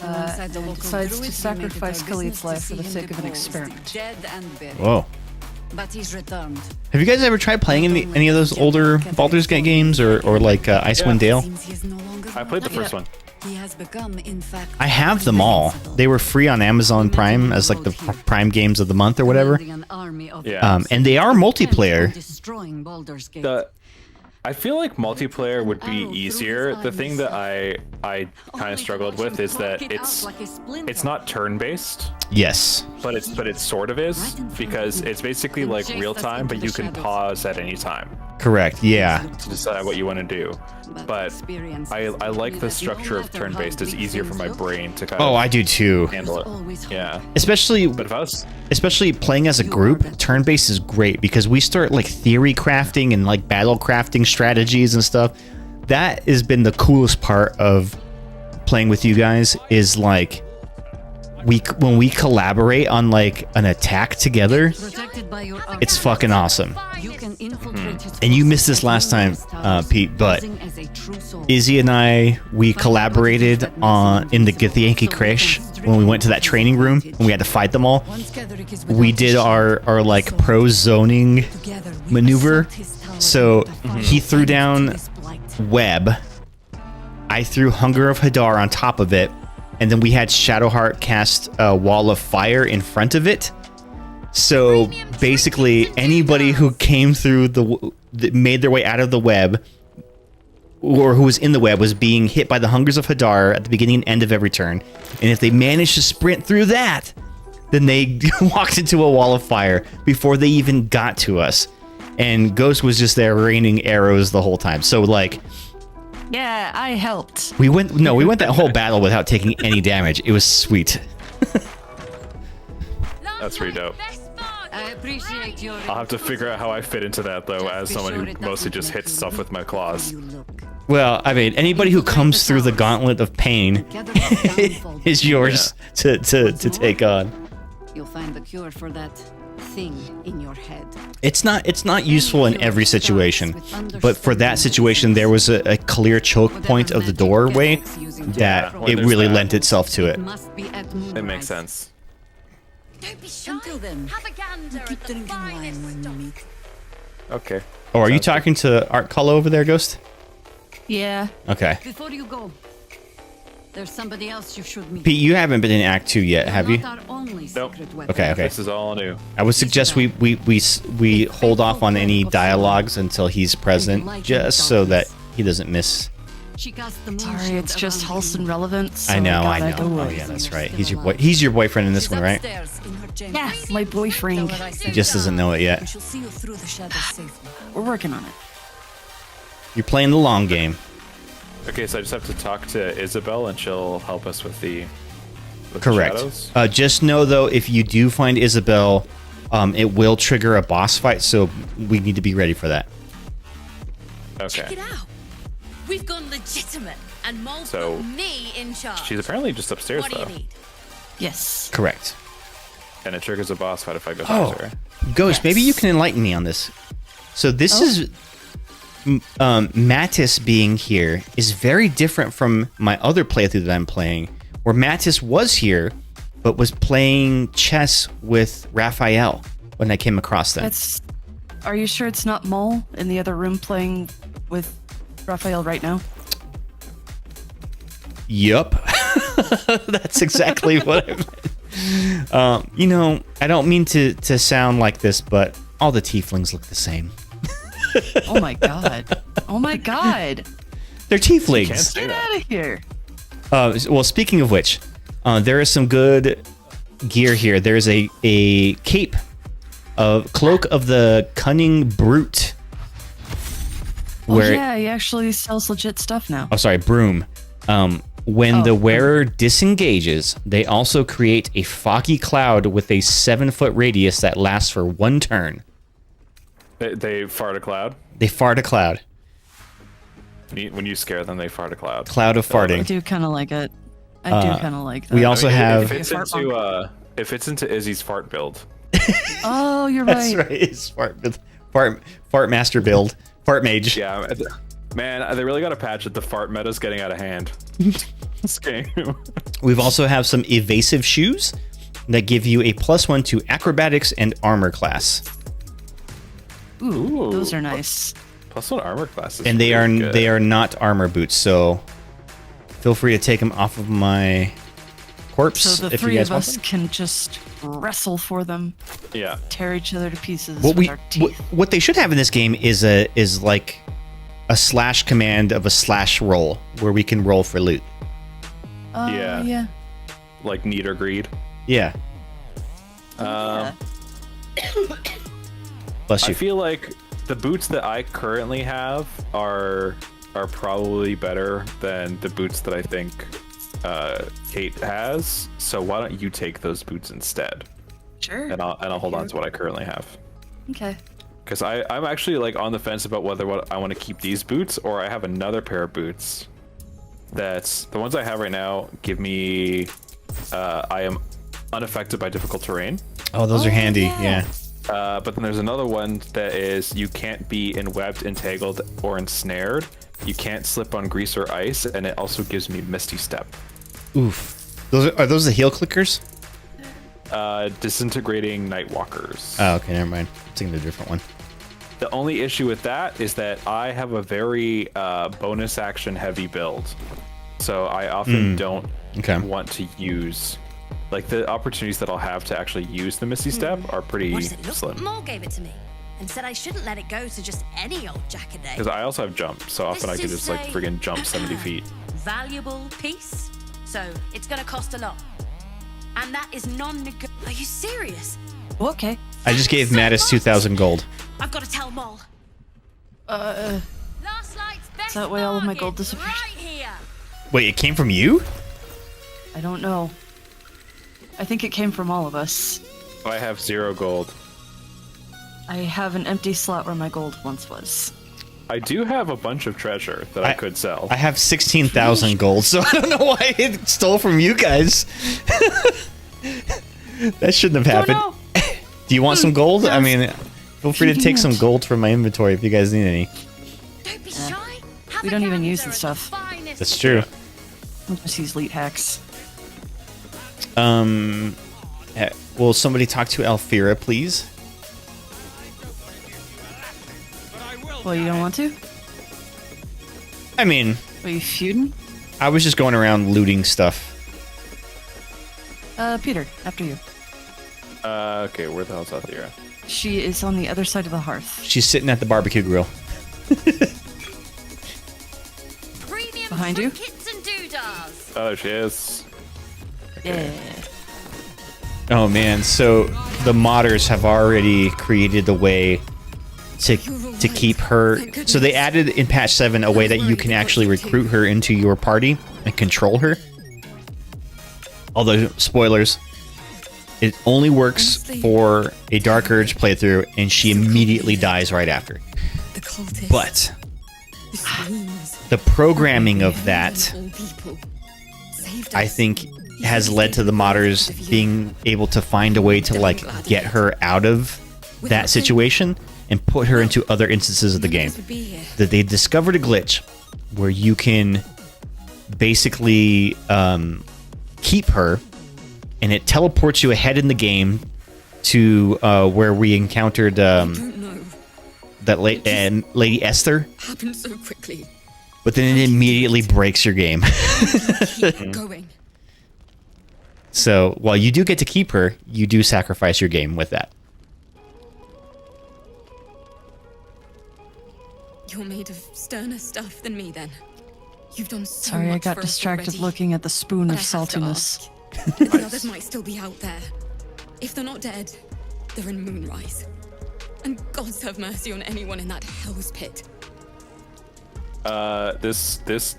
Alongside the and local decides to druids, we made it sacrifice our Khalid's business to life for see the him sake of an deposed, experiment. Dead and buried. Whoa. But he's returned. Have you guys ever tried playing any of those older Baldur's Gate games or like Icewind Dale? Seems he is no longer I played the one. first one. He has become, in fact, I have them all. They were free on Amazon Prime as like the Prime games of the month or whatever. building an army of Yeah. And they are multiplayer. destroying Baldur's Gate. I feel like multiplayer would be easier. The thing that I kind of struggled with is that it's not turn-based, Yes. but it sort of is because it's basically like real time, but you can pause at any time. Correct. Yeah. to decide what you want to do. But I like the structure of turn-based. It's easier for my brain to kind of I do too. handle it. Yeah. Especially playing as a group, turn-based is great because we start like theory crafting and like battle crafting strategies and stuff. That has been the coolest part of playing with you guys is like when we collaborate on like an attack together, it's fucking awesome. And you missed this last time, Pete, but Izzy and I, we collaborated in the Githyanki Krish when we went to that training room and we had to fight them all. We did our like pro zoning maneuver. So he threw down Web. I threw Hunger of Hadar on top of it. And then we had Shadowheart cast a Wall of Fire in front of it. So basically, anybody who came through made their way out of the web, or who was in the web, was being hit by the Hungers of Hadar at the beginning and end of every turn. And if they managed to sprint through that, then they walked into a Wall of Fire before they even got to us. And Ghost was just there raining arrows the whole time. So like... Yeah, I helped. We went that whole battle without taking any damage. It was sweet. That's pretty dope. I appreciate your. I'll have to figure out how I fit into that though, as someone who mostly just hits stuff with my claws. Well, I mean, anybody who comes through the gauntlet of pain is yours to take on. You'll find the cure for that thing in your head. It's not useful in every situation, but for that situation, there was a clear choke point of the doorway that it really lent itself to it. It makes sense. Don't be shy. Until then, have a gander keep drinking wine when you meet. Okay. Oh, are you talking to Art Cullo over there, Ghost? Yeah. Okay. Before you go, there's somebody else you should meet. Pete, you haven't been in Act 2 yet, have you? Nope. Okay. This is all new. I would suggest we hold off on any dialogues until he's present, just so that he doesn't miss. Sorry, it's just Halston relevant. So I know. go Oh yeah, that's right. He's your boyfriend in this one, right? Yeah, my boyfriend. He just doesn't know it yet. We're working on it. You're playing the long game. Okay, so I just have to talk to Isabel and she'll help us with the Correct. shadows? Just know though, if you do find Isabel, it will trigger a boss fight, so we need to be ready for that. Okay. Check it out. We've gone legitimate, and Mol's So, put me in charge. She's apparently just upstairs What do you though. need? Yes. Correct. And it triggers a boss fight if I go past her. Ghost, maybe you can enlighten me on this. So this is Mattis being here is very different from my other playthrough that I'm playing, where Mattis was here, but was playing chess with Raphael when I came across them. Are you sure it's not Mol in the other room playing with Raphael right now? Yup. That's exactly what I meant. You know, I don't mean to sound like this, but all the tieflings look the same. Oh my god. Oh my god. They're tieflings. Get out of here. Well, speaking of which, there is some good gear here. There's a cape, cloak of the cunning brute. Yeah, he actually sells legit stuff now. Oh, sorry, broom. When the wearer disengages, they also create a foggy cloud with a 7-foot radius that lasts for 1 turn. They fart a cloud? They fart a cloud. When you scare them, they fart a cloud. Cloud of farting. I do kind of like it. I do kind of like that. We also have... It fits into Izzy's fart build. Oh, you're right. That's right. It's fart master build. Fart mage. Yeah, man, they really got to patch it. The fart meta's getting out of hand. This game. We've also have some evasive shoes that give you a +1 to acrobatics and armor class. Ooh, those are nice. +1 armor class. And they are not armor boots, so feel free to take them off of my corpse. So the if three you guys of want us them. can just wrestle for them. Yeah. Tear each other to pieces with our teeth. What they should have in this game is like a slash command of a slash roll where we can roll for loot. Yeah. Like need or greed. Yeah. Bless you. I feel like the boots that I currently have are probably better than the boots that I think Kate has. So why don't you take those boots instead? Sure. And I'll hold on to what I currently have. Okay. Because I'm actually like on the fence about whether I want to keep these boots or I have another pair of boots. That's the ones I have right now. Give me. I am unaffected by difficult terrain. Oh, those are handy. Yeah. But then there's another one that is you can't be enwebbed, entangled, or ensnared. You can't slip on grease or ice, and it also gives me Misty Step. Oof. Are those the heel clickers? Disintegrating Nightwalkers. Oh, okay, never mind. I'm thinking of a different one. The only issue with that is that I have a very bonus action heavy build. So I often don't want to use... Like, the opportunities that I'll have to actually use the Misty Step are pretty What does it look? slim. Maul gave it to me and said I shouldn't let it go to just any old Jackaday. Because I also have jump, so often I could just, like, friggin' jump 70 feet. Valuable piece, so it's gonna cost a lot. And that is non-negotiable. Are you serious? Okay. I just gave Mattis 2,000 gold. I've got to tell Maul. Is that why all of my gold disappeared? Right here. Wait, it came from you? I don't know. I think it came from all of us. I have 0 gold. I have an empty slot where my gold once was. I do have a bunch of treasure that I could sell. I have 16,000 gold, so I don't know why it stole from you guys. That shouldn't have happened. Oh, Do you want some gold? I mean, feel free to take some gold from my inventory if you guys need any. Don't be shy. We don't even use the stuff. That's true. We'll just use leet hacks. Will somebody talk to Alfira, please? Well, you don't want to? I mean... Are you feuding? I was just going around looting stuff. Peter, after you. Okay, where the hell's Althea? She is on the other side of the hearth. She's sitting at the barbecue grill. Behind you? Oh, there she is. Yeah. Oh man, so the modders have already created a way to keep her. So they added in patch 7 a way that you can actually recruit her into your party and control her. Although, spoilers, it only works for a Dark Urge playthrough and she immediately dies right after. But the programming of that, I think, has led to the modders being able to find a way to like get her out of that situation and put her into other instances of the game. That they discovered a glitch where you can basically keep her, and it teleports you ahead in the game to where we encountered that Lady Esther. Happened so quickly. But then it immediately breaks your game. Keep going. So while you do get to keep her, you do sacrifice your game with that. You're made of sterner stuff than me, then. You've done so Sorry, much I got for us distracted already. looking at the spoon But of I have to saltiness. ask. The others might still be out there. If they're not dead, they're in Moonrise. And gods have mercy on anyone in that hell's pit. This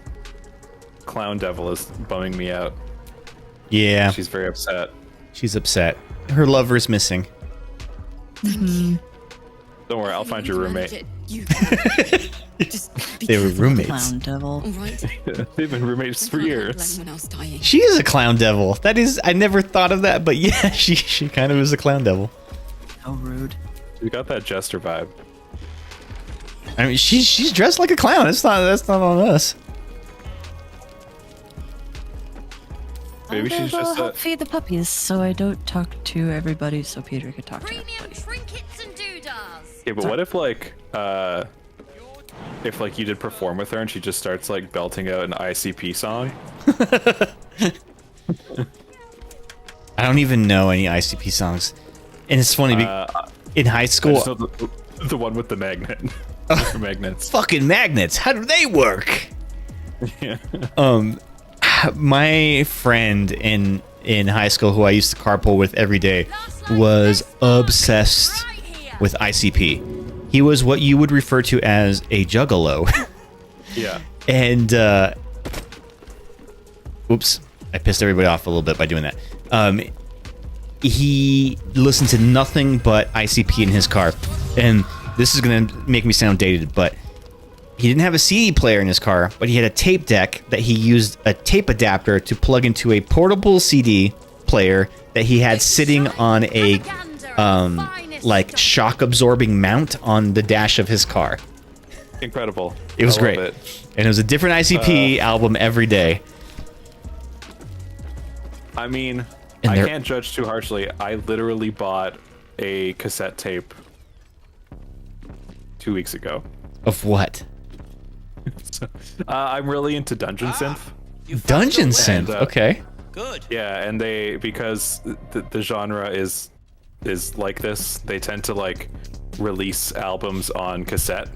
clown devil is bumming me out. Yeah. She's very upset. She's upset. Her lover's missing. Mm-hmm. Don't worry, I'll find your roommate. They were roommates. Clown devil. They've been roommates for years. She is a clown devil. That is, I never thought of that, but yeah, she kind of is a clown devil. How rude. We got that jester vibe. I mean, she's dressed like a clown. That's not on us. Maybe she's just help feed the puppies, so I don't talk to everybody, so Peter could talk to everybody. Yeah, but what if like you did perform with her and she just starts like belting out an ICP song? I don't even know any ICP songs, and it's funny. In high school, I just know the one with the magnet. Magnets. Fucking magnets. How do they work? Yeah. My friend in high school, who I used to carpool with every day, was obsessed with ICP. He was what you would refer to as a juggalo. Yeah. And, oops, I pissed everybody off a little bit by doing that. He listened to nothing but ICP in his car. And this is going to make me sound dated, but he didn't have a CD player in his car, but he had a tape deck that he used a tape adapter to plug into a portable CD player that he had sitting on a, like, shock-absorbing mount on the dash of his car. Incredible. It was I love great. it. And it was a different ICP album every day. I mean, And I they're- can't judge too harshly. I literally bought a cassette tape 2 weeks ago. Of what? So, I'm really into Dungeon Synth. Dungeon Synth, And, okay. Good. Yeah, and they, because the genre is like this, they tend to like release albums on cassette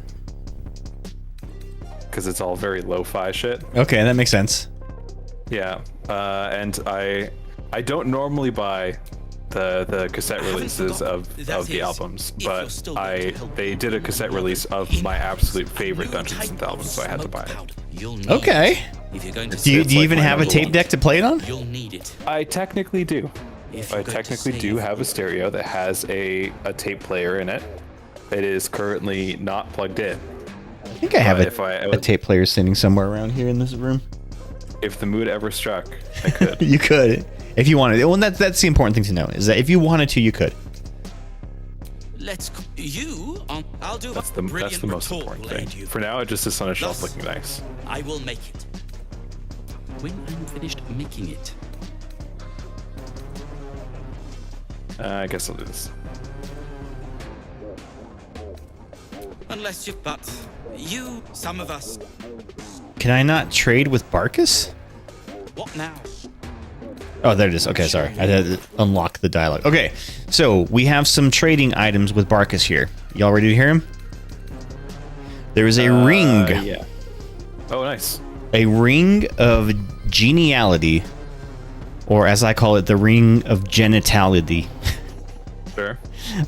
because it's all very lo-fi shit. Okay, that makes sense. Yeah, and I don't normally buy the cassette releases of the albums, but they did a cassette release of my absolute favorite Dungeon Synth album, so I had to buy it. Okay. Do you even have a tape deck to play it on? You'll need it. I technically do. I technically do have a stereo that has a tape player in it. It is currently not plugged in. I think I have But a tape player sitting somewhere around here in this room. If the mood ever struck, I could. You could, if you wanted. Well, that's the important thing to know, is that if you wanted to, you could. Let's you on. I'll do That's the most important thing. For now, it just sits on a shelf looking nice. I will make it. When I'm finished making it. I guess I'll do this. Unless but you, some of us. Can I not trade with Barkus? What now? Oh, there it is. Okay, sorry. I had to unlock the dialogue. Okay, so we have some trading items with Barkus here. Y'all ready to hear him? There is a ring. Yeah. Oh, nice. A ring of geniality, or as I call it, the ring of genitality. Sure.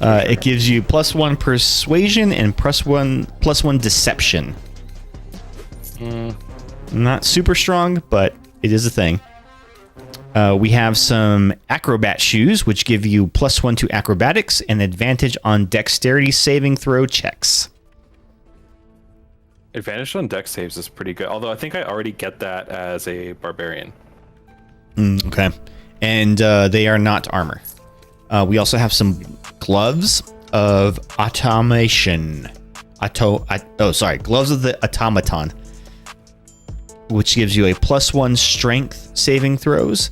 It gives you +1 persuasion and +1 deception. Not super strong, but it is a thing. We have some acrobat shoes, which give you +1 to acrobatics and advantage on dexterity saving throw checks. Advantage on dex saves is pretty good. Although I think I already get that as a barbarian. Okay. And they are not armor. We also have some gloves of automation. Gloves of the automaton, which gives you a +1 strength saving throws,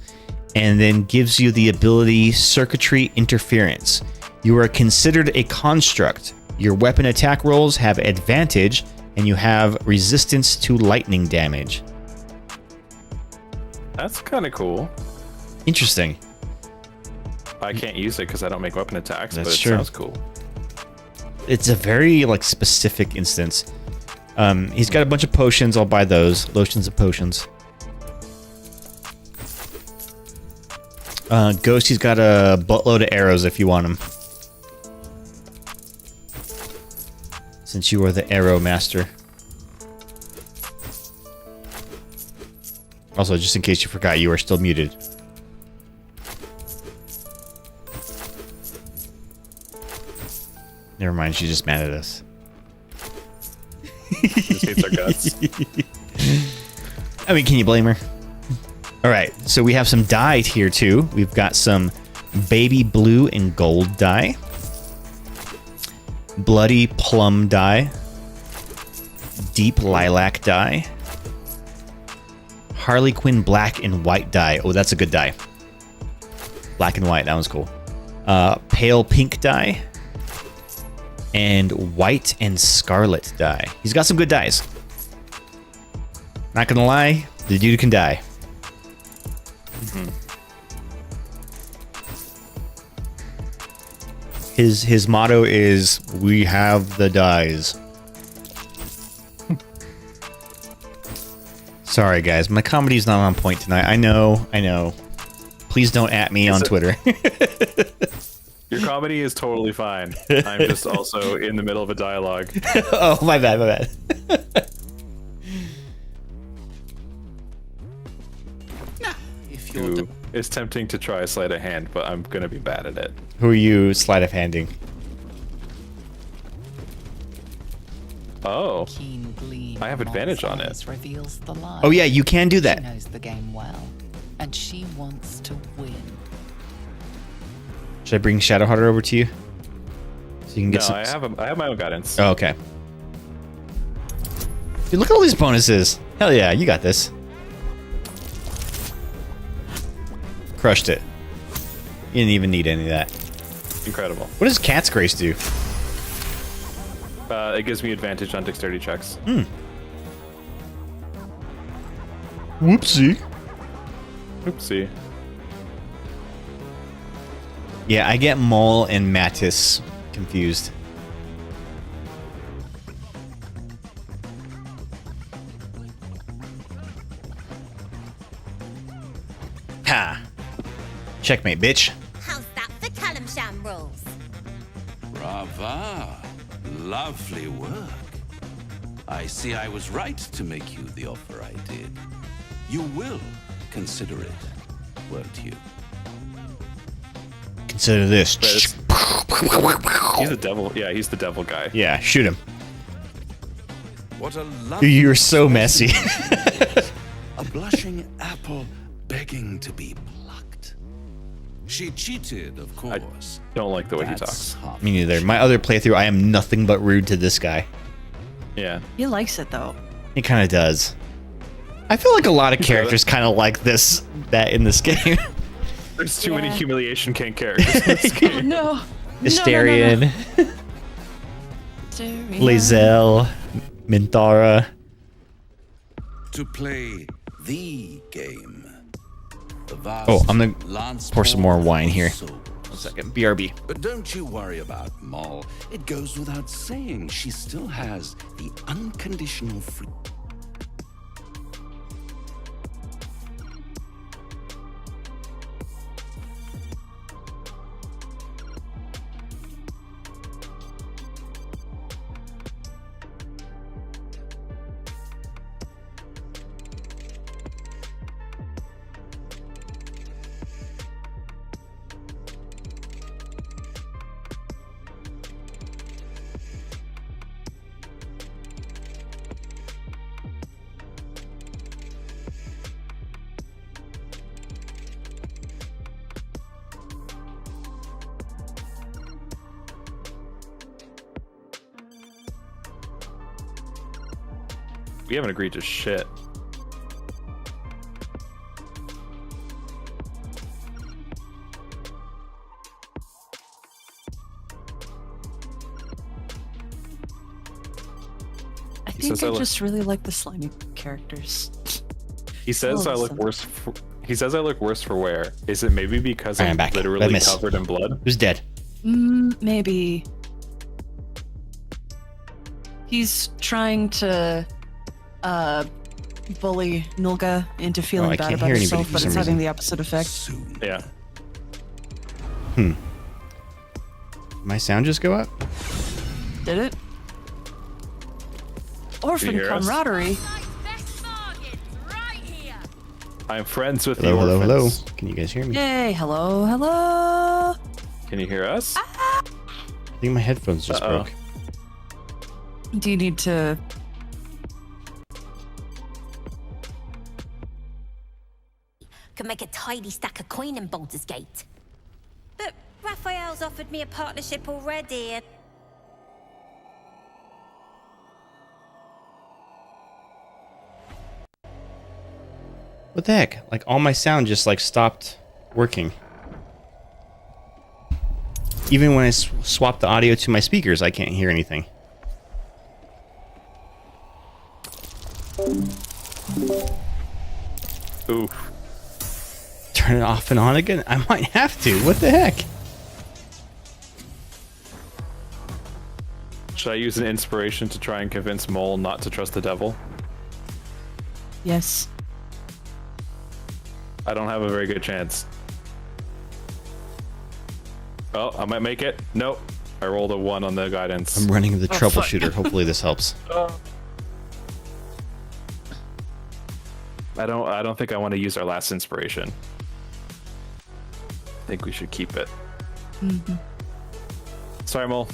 and then gives you the ability circuitry interference. You are considered a construct. Your weapon attack rolls have advantage, and you have resistance to lightning damage. That's kind of cool. Interesting. I can't use it because I don't make weapon attacks, That's but it true. sounds cool. It's a very specific instance. He's got a bunch of potions. I'll buy those. Lotions and potions. Ghost, he's got a buttload of arrows if you want them. Since you are the arrow master. Also, just in case you forgot, you are still muted. Never mind, she's just mad at us. Just hates our guts. I mean, can you blame her? All right, so we have some dye here too. We've got some baby blue and gold dye, bloody plum dye, deep lilac dye, Harley Quinn black and white dye. Oh, that's a good dye. Black and white, that one's cool. Pale pink dye, and white and scarlet dye. He's got some good dyes. Not gonna lie, the dude can dye. His motto is, "We have the dyes." Sorry guys, my comedy's not on point tonight. I know. Please don't at me on Twitter. Your comedy is totally fine. I'm just also in the middle of a dialogue. Oh, my bad, my bad. If Ooh, it's tempting to try a sleight of hand, but I'm gonna be bad at it. Who are you sleight of handing? Oh, Keen gleam I have in advantage Molly's on it. eyes reveals the lie. Oh, yeah, you can do that. She knows the game well, and she wants to win. Should I bring Shadowhearter over to you? So you can get No, some. I have my own guidance. Oh, okay. Dude, look at all these bonuses. Hell yeah, you got this. Crushed it. You didn't even need any of that. Incredible. What does Cat's Grace do? It gives me advantage on dexterity checks. Hmm. Whoopsie. Oopsie. Yeah, I get Mole and Mattis confused. Ha! Checkmate, bitch. How's that for Callumsham rules? Brava. Lovely work. I see I was right to make you the offer I did. You will consider it, won't you? Consider this. He's the devil. Yeah, he's the devil guy. Yeah, shoot him. What a Dude, lovely you're so messy. a blushing apple begging to be plucked. She cheated, of course. Don't like the way That's he talks. Me neither. My other playthrough, I am nothing but rude to this guy. Yeah. He likes it though. He kind of does. I feel like a lot of characters kind of like that in this game. There's too many humiliation king characters in this game. No. Asterion, Lae'zel, Minthara. To play the game. The vast Oh, I'm gonna Lance pour some more wine here. souls. 1 second. BRB. But don't you worry about Moll. It goes without saying she still has the unconditional free. We haven't agreed to shit. I He think says I I look- just really like the slimy characters. He says Oh, I look listen. worse. He says I look worse for wear. Is it maybe because Alright, I'm I'm back. literally I miss. covered in blood? Who's dead? Maybe. He's trying to bully Nulga into feeling I bad can't about hear anybody herself, for but some it's having reason. the opposite effect. Yeah. My sound just go up? Did it? Orphan hear us? camaraderie. I'm friends with Hello, the hello, hello. orphans. Can you guys hear me? Yay, hello, hello. Can you hear us? I think my headphones just Uh-oh. broke. Do you need to... Could make a tidy stack of coin in Baldur's Gate. But Raphael's offered me a partnership already. And... What the heck? Like all my sound just like stopped working. Even when I swap the audio to my speakers, I can't hear anything. Ooh. Turn it off and on again? I might have to. What the heck? Should I use an inspiration to try and convince Mole not to trust the devil? Yes. I don't have a very good chance. Oh, I might make it. Nope. I rolled a 1 on the guidance. I'm running the troubleshooter. Hopefully this helps. I don't think I want to use our last inspiration. I think we should keep it. Mm-hmm. Sorry, Mole.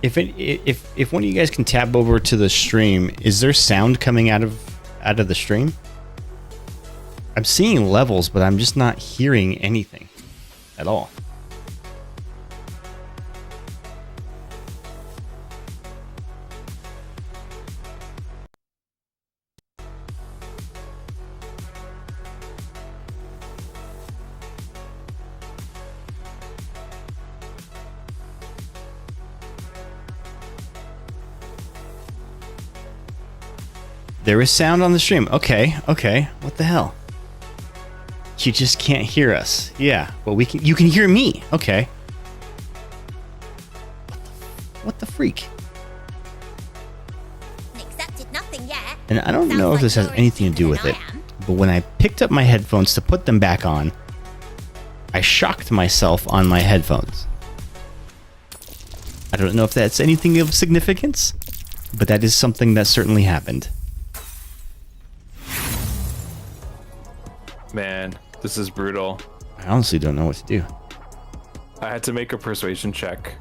If one of you guys can tab over to the stream, is there sound coming out of the stream? I'm seeing levels, but I'm just not hearing anything at all. There is sound on the stream. Okay. What the hell? You just can't hear us. Yeah, well we can. You can hear me. Okay. What the freak? Accepted nothing yet. And I don't know if this has anything to do with it, but when I picked up my headphones to put them back on, I shocked myself on my headphones. I don't know if that's anything of significance, but that is something that certainly happened. Man, this is brutal. I honestly don't know what to do. I had to make a persuasion check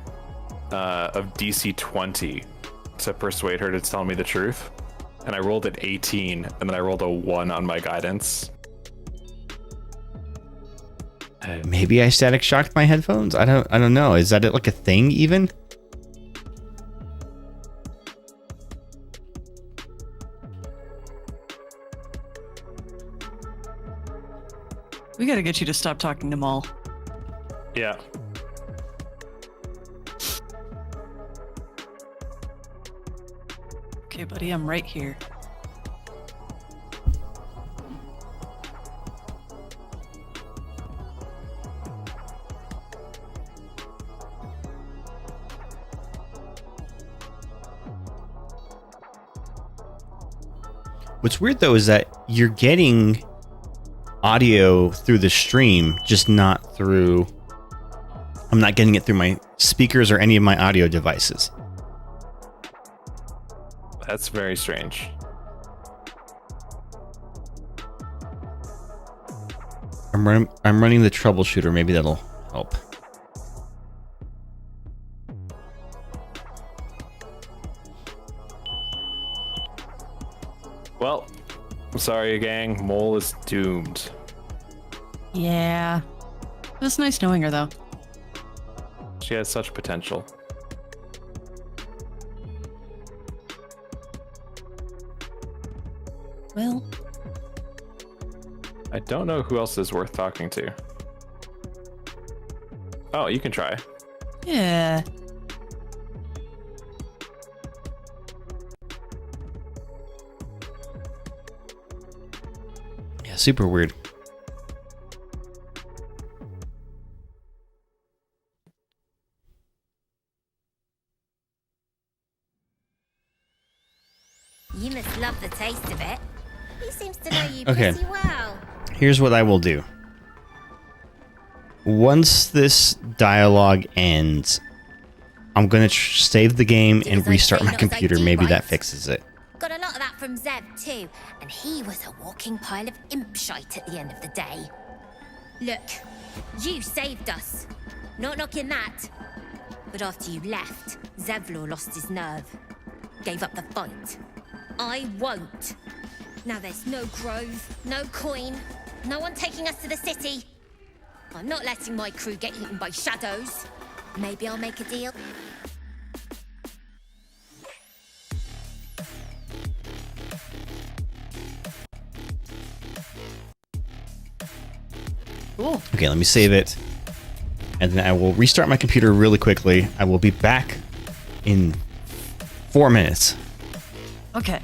of DC 20 to persuade her to tell me the truth. And I rolled an 18, and then I rolled a 1 on my guidance. Maybe I static shocked my headphones? I don't know. Is that like a thing even? We gotta get you to stop talking to Maul. Yeah. Okay, buddy, I'm right here. What's weird though is that you're getting audio through the stream, just not through... I'm not getting it through my speakers or any of my audio devices. That's very strange. I'm running the troubleshooter. Maybe that'll help. Well, I'm sorry, gang. Mole is doomed. Yeah. It was nice knowing her, though. She has such potential. Well, I don't know who else is worth talking to. Oh, you can try. yeah. Yeah, super weird. You must love the taste of it. He seems to know you Okay. pretty well. Here's what I will do. Once this dialogue ends, I'm going to save the game and restart my computer. Maybe that fixes it. Got a lot of that from Zev, too. And he was a walking pile of imp shite at the end of the day. Look, you saved us. Not knocking that. But after you left, Zevlor lost his nerve. Gave up the fight. I won't. Now there's no grove, no coin, no one taking us to the city. I'm not letting my crew get eaten by shadows. Maybe I'll make a deal. Cool. Okay, let me save it. And then I will restart my computer really quickly. I will be back in 4 minutes. Okay.